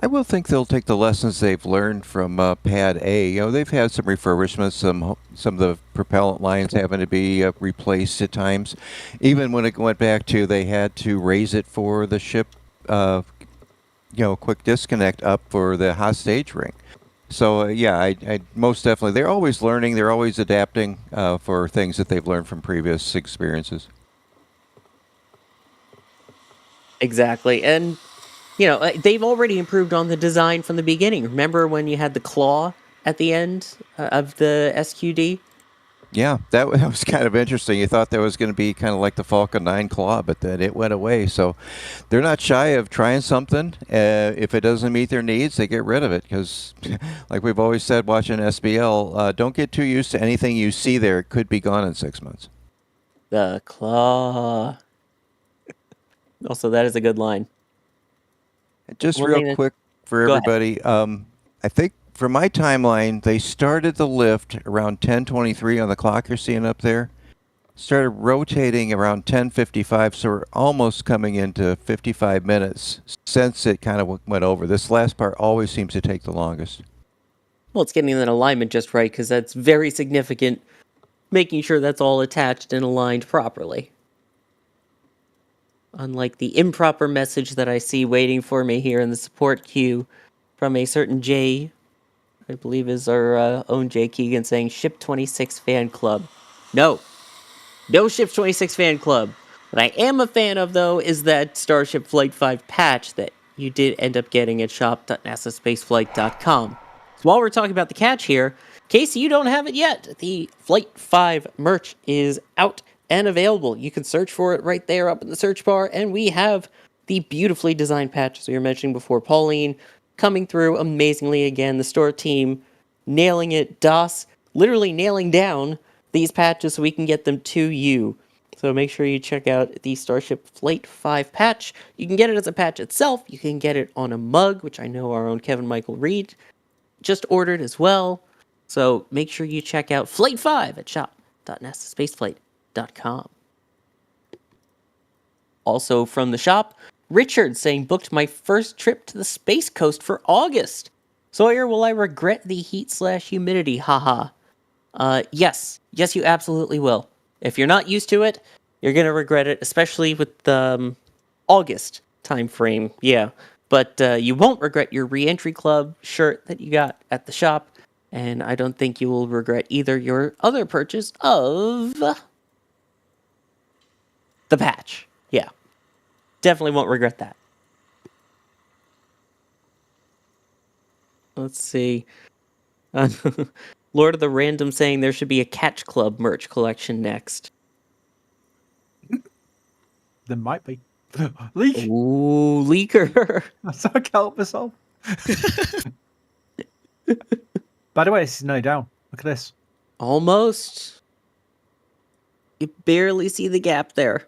I will think they'll take the lessons they've learned from Pad A. They've had some refurbishments, some of the propellant lines having to be replaced at times. Even when it went back to they had to raise it for the ship, quick disconnect up for the hot stage ring. So I most definitely, they're always learning, they're always adapting for things that they've learned from previous experiences. Exactly, and they've already improved on the design from the beginning. Remember when you had the claw at the end of the SQD? Yeah, that was kind of interesting. You thought that was going to be kind of like the Falcon 9 claw, but then it went away. So they're not shy of trying something. If it doesn't meet their needs, they get rid of it. Because like we've always said watching SBL, don't get too used to anything you see there. It could be gone in 6 months. The claw. Also, that is a good line. Just real quick for everybody, I think for my timeline, they started the lift around 10:23 on the clock you're seeing up there. Started rotating around 10:55, so we're almost coming into 55 minutes since it kind of went over. This last part always seems to take the longest. Well, it's getting that alignment just right, because that's very significant, making sure that's all attached and aligned properly. Unlike the improper message that I see waiting for me here in the support queue from a certain Jay, I believe is our own Jay Keegan, saying Ship 26 fan club. No Ship 26 fan club. What I am a fan of, though, is that Starship Flight 5 patch that you did end up getting at shop.nasaspaceflight.com. So while we're talking about the catch here, in case you don't have it yet, the Flight 5 merch is out and available. You can search for it right there up in the search bar, and we have the beautifully designed patches we were mentioning before. Pauline coming through amazingly again. The store team nailing it. DOS literally nailing down these patches so we can get them to you. So make sure you check out the Starship Flight 5 patch. You can get it as a patch itself. You can get it on a mug, which I know our own Kevin Michael Reed just ordered as well. So make sure you check out Flight 5 at shop.nasaspaceflight.com. Also from the shop, Richard saying, booked my first trip to the Space Coast for August. Sawyer, will I regret the heat/humidity? Haha. Yes, you absolutely will. If you're not used to it, you're going to regret it, especially with the August time frame. Yeah, but you won't regret your re-entry club shirt that you got at the shop, and I don't think you will regret either your other purchase of the patch. Yeah. Definitely won't regret that. Let's see. Lord of the Random saying there should be a Catch Club merch collection next. There might be. Leak. Ooh, leaker. I can't help myself. By the way, this is nearly down. Look at this. Almost. You barely see the gap there.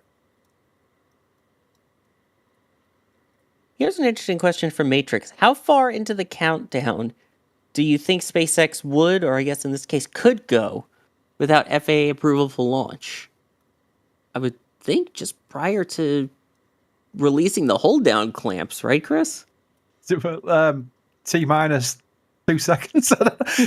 Here's an interesting question from Matrix. How far into the countdown do you think SpaceX would, or I guess in this case could go, without FAA approval for launch? I would think just prior to releasing the hold down clamps, right, Chris? T-minus 2 seconds.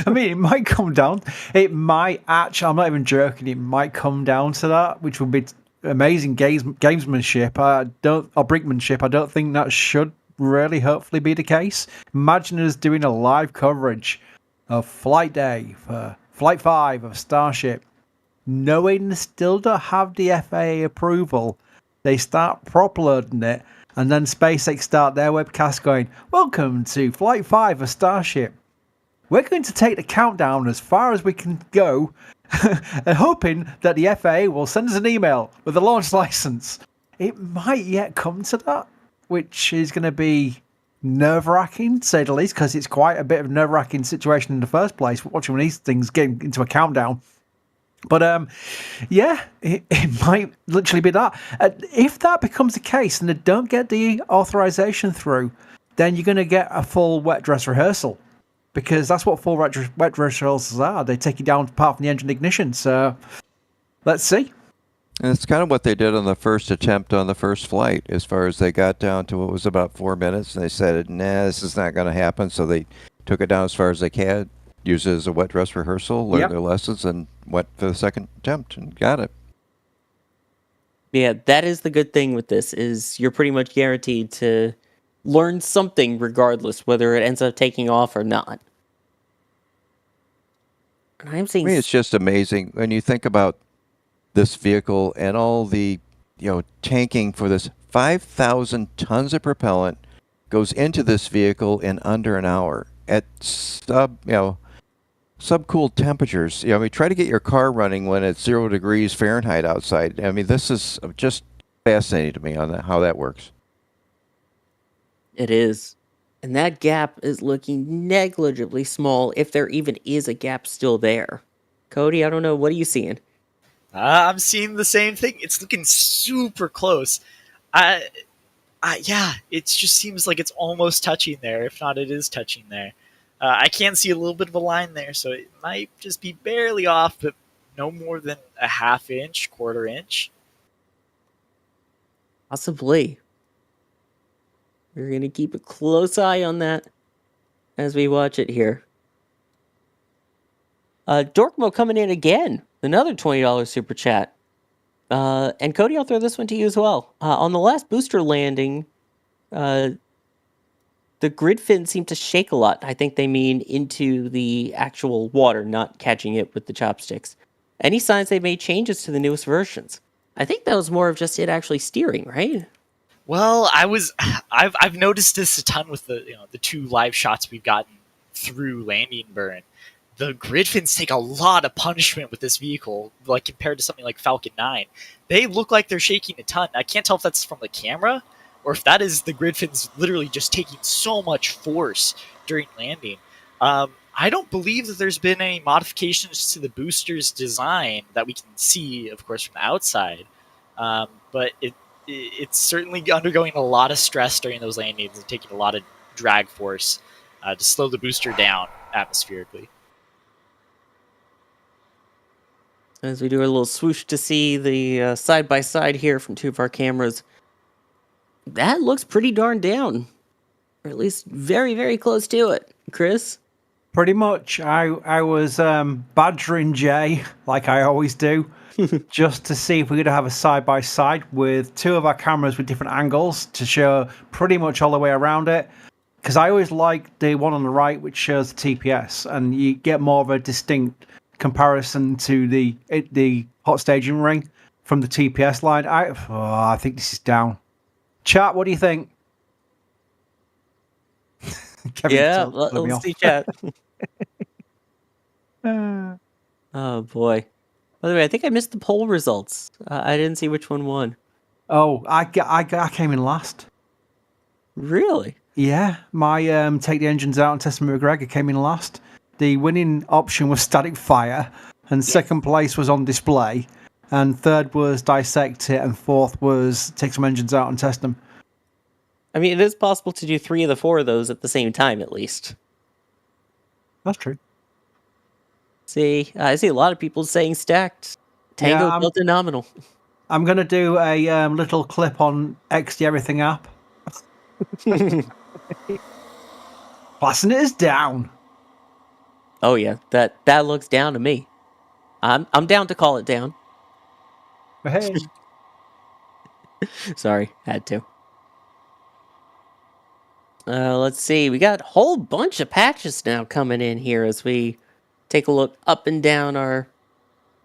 I mean, it might come down. It might actually, I'm not even joking, it might come down to that, which would be amazing gamesmanship. Or brinkmanship. I don't think that should really hopefully be the case. Imagine us doing a live coverage of flight day for Flight 5 of Starship knowing they still don't have the FAA approval, they start prop-loading it, and then SpaceX start their webcast going, "Welcome to Flight 5 of Starship. We're going to take the countdown as far as we can go, and hoping that the FAA will send us an email with a launch license." It might yet come to that, which is going to be nerve-wracking, to say the least, because it's quite a bit of a nerve-wracking situation in the first place, watching these things get into a countdown. But yeah, it might literally be that. If that becomes the case and they don't get the authorization through, then you're going to get a full wet dress rehearsal, because that's what full wet dress rehearsals are. They take you down apart from the engine ignition. So let's see. And it's kind of what they did on the first attempt on the first flight, as far as they got down to what was about 4 minutes, and they said, nah, this is not going to happen. So they took it down as far as they can, used it as a wet dress rehearsal, learned their lessons, and went for the second attempt and got it. Yeah, that is the good thing with this, is you're pretty much guaranteed to learn something regardless, whether it ends up taking off or not. And I'm seeing... I mean, it's just amazing when you think about this vehicle and all the, tanking for this. 5,000 tons of propellant goes into this vehicle in under an hour at subcooled temperatures. I mean, try to get your car running when it's 0 degrees Fahrenheit outside. I mean, this is just fascinating to me on how that works. It is. And that gap is looking negligibly small, if there even is a gap still there. Cody, I don't know. What are you seeing? I'm seeing the same thing. It's looking super close. Yeah, it just seems like it's almost touching there. If not, it is touching there. I can see a little bit of a line there, so it might just be barely off, but no more than a half inch, quarter inch. Possibly. We're going to keep a close eye on that as we watch it here. Dorkmo coming in again. Another $20 super chat. And Cody, I'll throw this one to you as well. On the last booster landing, the grid fin seemed to shake a lot. I think they mean into the actual water, not catching it with the chopsticks. Any signs they made changes to the newest versions? I think that was more of just it actually steering, right? Well, I've noticed this a ton with the two live shots we've gotten through landing burn. The grid fins take a lot of punishment with this vehicle, like compared to something like Falcon 9. They look like they're shaking a ton. I can't tell if that's from the camera or if that is the grid fins literally just taking so much force during landing. I don't believe that there's been any modifications to the booster's design that we can see, of course, from the outside. But it's certainly undergoing a lot of stress during those landings and taking a lot of drag force to slow the booster down atmospherically. As we do a little swoosh to see the side-by-side here from two of our cameras, that looks pretty darn down. Or at least very, very close to it. Chris? Pretty much. I was badgering Jay, like I always do, just to see if we could have a side-by-side with two of our cameras with different angles to show pretty much all the way around it. Because I always like the one on the right, which shows the TPS, and you get more of a distinct comparison to the hot staging ring from the TPS line. I think this is down. Chat, what do you think? Yeah, let's see chat. Oh boy. By the way, I think I missed the poll results. I didn't see which one won. Oh, I came in last. Really? Yeah, my take the engines out and test them with McGregor came in last. The winning option was static fire, and second place was on display, and third was dissect it, and fourth was take some engines out and test them. I mean, it is possible to do 3 of the 4 of those at the same time, at least. That's true. See, I see a lot of people saying stacked. Tango built in nominal. I'm going to do a little clip on XD Everything app. Passing it is down. Oh yeah, that looks down to me. I'm down to call it down. Hey. Sorry, had to. Let's see. We got a whole bunch of patches now coming in here as we take a look up and down our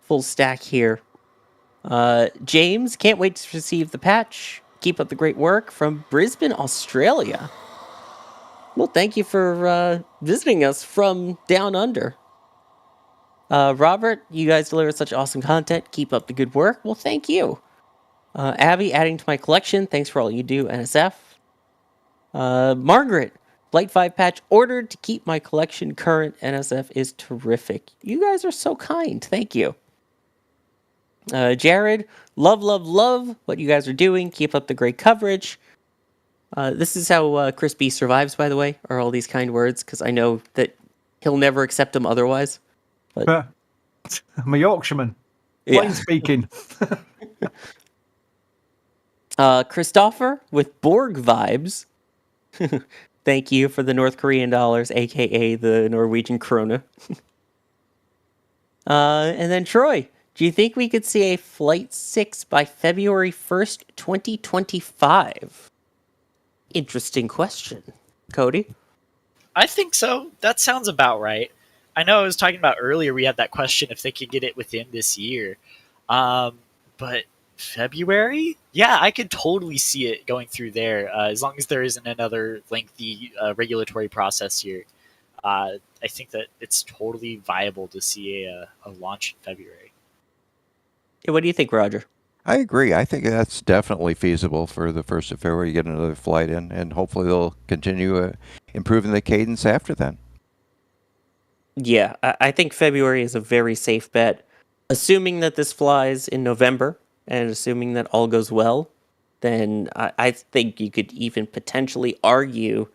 full stack here. James, can't wait to receive the patch. Keep up the great work from Brisbane, Australia. Well, thank you for visiting us from down under. Robert, you guys deliver such awesome content. Keep up the good work. Well, thank you. Abby, adding to my collection. Thanks for all you do, NSF. Margaret, Flight 5 patch ordered to keep my collection current. NSF is terrific. You guys are so kind. Thank you. Jared, love what you guys are doing. Keep up the great coverage. This is how Chris B survives, by the way, are all these kind words, because I know that he'll never accept them otherwise. But I'm a Yorkshireman. Plain speaking. Christopher with Borg vibes. Thank you for the North Korean dollars, aka the Norwegian krona. And then Troy, do you think we could see a Flight 6 by February 1st, 2025? Interesting question. Cody? I think so. That sounds about right. I know I was talking about earlier, we had that question if they could get it within this year. But February? Yeah, I could totally see it going through there, as long as there isn't another lengthy regulatory process here. I think that it's totally viable to see a launch in February. What do you think, Roger? I agree. I think that's definitely feasible for the 1st of February to get another flight in, and hopefully they'll continue improving the cadence after then. Yeah, I think February is a very safe bet. Assuming that this flies in November, and assuming that all goes well, then I think you could even potentially argue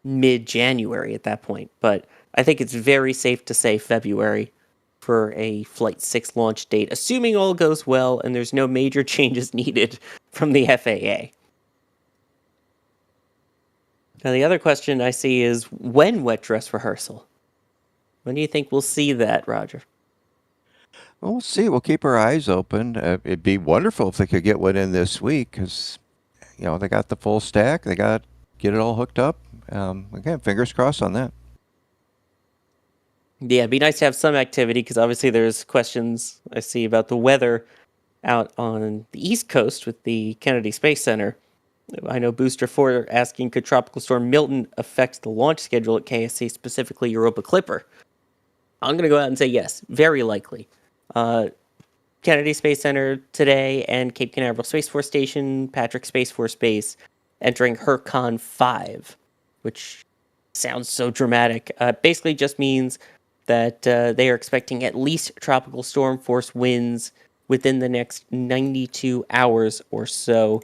mid-January at that point. But I think it's very safe to say February for a Flight 6 launch date, assuming all goes well and there's no major changes needed from the FAA. Now, the other question I see is, when wet dress rehearsal? When do you think we'll see that, Roger? Well, we'll see. We'll keep our eyes open. It'd be wonderful if they could get one in this week, because, they got the full stack. They got to get it all hooked up. Again, fingers crossed on that. Yeah, it'd be nice to have some activity, because obviously there's questions I see about the weather out on the East Coast with the Kennedy Space Center. I know Booster 4 asking, could Tropical Storm Milton affect the launch schedule at KSC, specifically Europa Clipper? I'm going to go out and say yes, very likely. Kennedy Space Center today and Cape Canaveral Space Force Station, Patrick Space Force Base, entering HurCon 5, which sounds so dramatic. Basically just means that they are expecting at least tropical storm force winds within the next 92 hours or so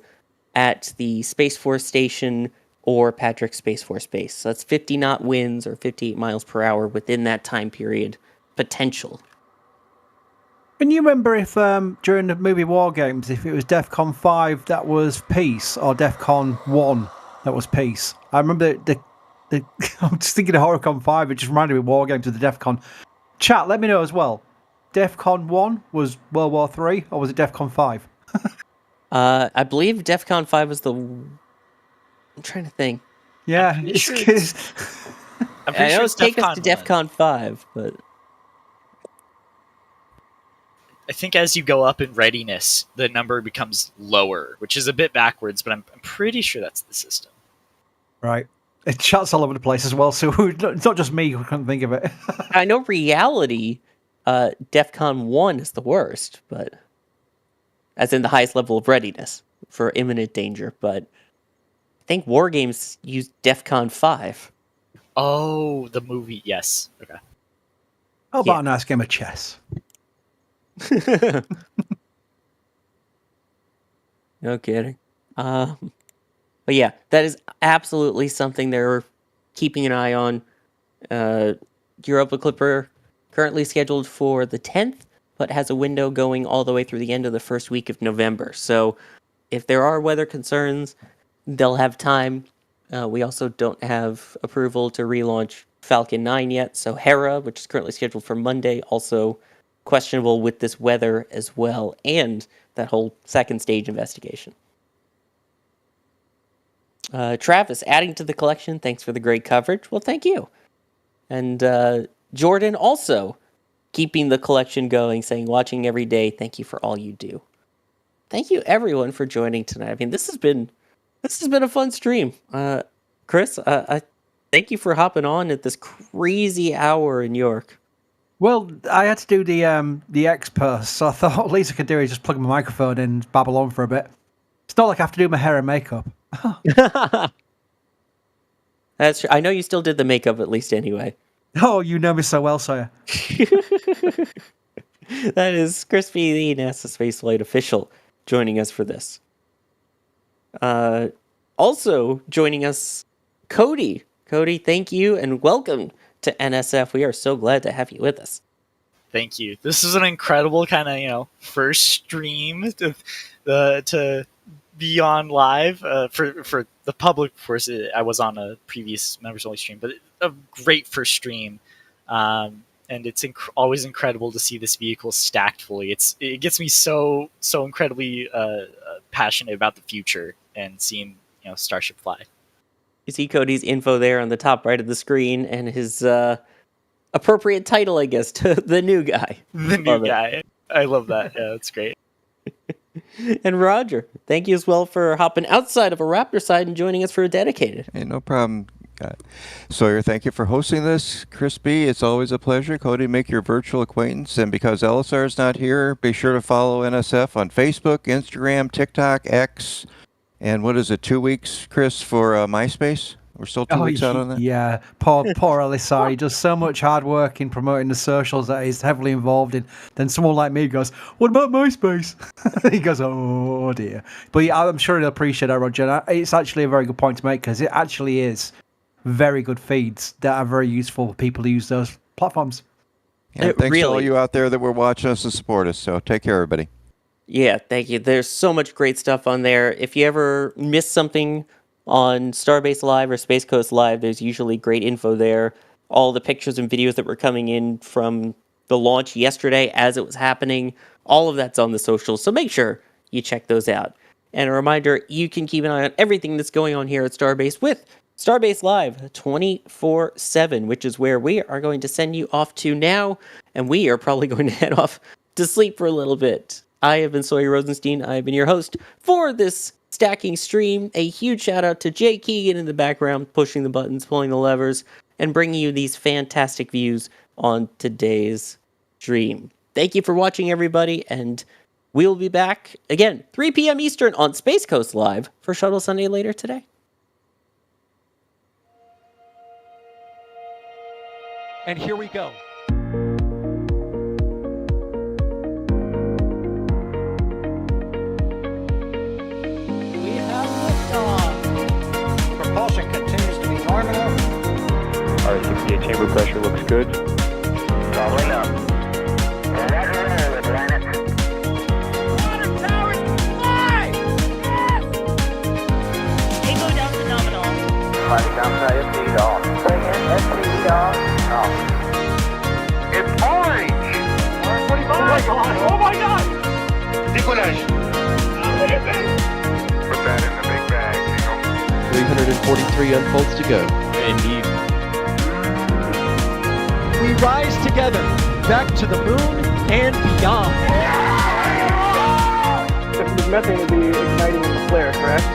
at the Space Force Station or Patrick Space Force Base. So that's 50 knot winds or 58 miles per hour within that time period potential. Can you remember if during the movie War Games, if it was DEFCON 5 that was peace or DEFCON 1 that was peace? I remember I'm just thinking of HorrorCon 5, it just reminded me of War Games with the DEFCON. Chat, let me know as well. DEFCON 1 was World War 3 or was it DEFCON 5? I believe DEFCON 5 was I'm trying to think. Yeah, I'm it's pretty I know sure it's take us to DEFCON 5, but I think as you go up in readiness, the number becomes lower, which is a bit backwards, but I'm pretty sure that's the system. Right. It chat's all over the place as well, so it's not just me who can't think of it. I know reality, DEFCON 1 is the worst, but as in the highest level of readiness for imminent danger, but I think War Games used DEFCON 5. Oh, the movie, yes. Okay. How about a nice game of chess? No kidding. But yeah, that is absolutely something they're keeping an eye on. Europa Clipper currently scheduled for the 10th, but has a window going all the way through the end of the first week of November. So if there are weather concerns, they'll have time. We also don't have approval to relaunch Falcon 9 yet, so Hera, which is currently scheduled for Monday, also questionable with this weather as well, and that whole second stage investigation. Travis, adding to the collection, thanks for the great coverage. Well, thank you. And Jordan also keeping the collection going, saying, watching every day, thank you for all you do. Thank you, everyone, for joining tonight. I mean, this has been a fun stream. Chris, I thank you for hopping on at this crazy hour in York. Well, I had to do the X post, so I thought at least I could do is just plug my microphone in and babble on for a bit. It's not like I have to do my hair and makeup. That's true. I know you still did the makeup at least anyway. Oh, you know me so well, Sawyer. That is Crispy, the NASA Spaceflight official, joining us for this. Also joining us, Cody. Cody, thank you and welcome to NSF. We are so glad to have you with us. Thank you. This is an incredible kind of first stream to be on live for the public. Of course, I was on a previous members only stream, but a great first stream. And it's always incredible to see this vehicle stacked fully. It gets me so incredibly passionate about the future and seeing Starship fly. You see Cody's info there on the top right of the screen and his appropriate title, I guess, to the new guy. The new guy. I love that. Yeah, that's great. And Roger, thank you as well for hopping outside of a Raptor side and joining us for a dedicated. Hey, no problem. Sawyer, thank you for hosting this. Crispy, it's always a pleasure. Cody, make your virtual acquaintance. And because LSR is not here, be sure to follow NSF on Facebook, Instagram, TikTok, X. And what is it, 2 weeks, Chris, for MySpace? We're still 2 weeks out on that? Yeah, poor LSR. He does so much hard work in promoting the socials that he's heavily involved in. Then someone like me goes, what about MySpace? He goes, oh dear. But yeah, I'm sure he'll appreciate that, Roger. It's actually a very good point to make because it actually is very good feeds that are very useful for people who use those platforms. Yeah, thanks to all you out there that were watching us and support us. So take care, everybody. Yeah, thank you. There's so much great stuff on there. If you ever miss something on Starbase Live or Space Coast Live, there's usually great info there. All the pictures and videos that were coming in from the launch yesterday as it was happening, all of that's on the socials. So make sure you check those out. And a reminder, you can keep an eye on everything that's going on here at Starbase with Starbase Live 24/7, which is where we are going to send you off to now. And we are probably going to head off to sleep for a little bit. I have been Sawyer Rosenstein. I have been your host for this stacking stream. A huge shout out to Jay Keegan in the background, pushing the buttons, pulling the levers, and bringing you these fantastic views on today's stream. Thank you for watching, everybody, and we'll be back again 3 p.m. Eastern on Space Coast Live for Shuttle Sunday later today. And here we go. We have liftoff. Propulsion continues to be nominal. R68 chamber pressure looks good. Doubling up. Roger, roll, Atlantis. Water towers, fly! Yes! Tango down to nominal. Climbing down to SC off. Bring in SC off. It's orange! R45! Oh my god! Oh my god! Decollage. Put that in the big bag, Jingle. 343 unfolds to go. Indeed. We rise together, back to the moon and beyond. This methane will be igniting in the flare, correct?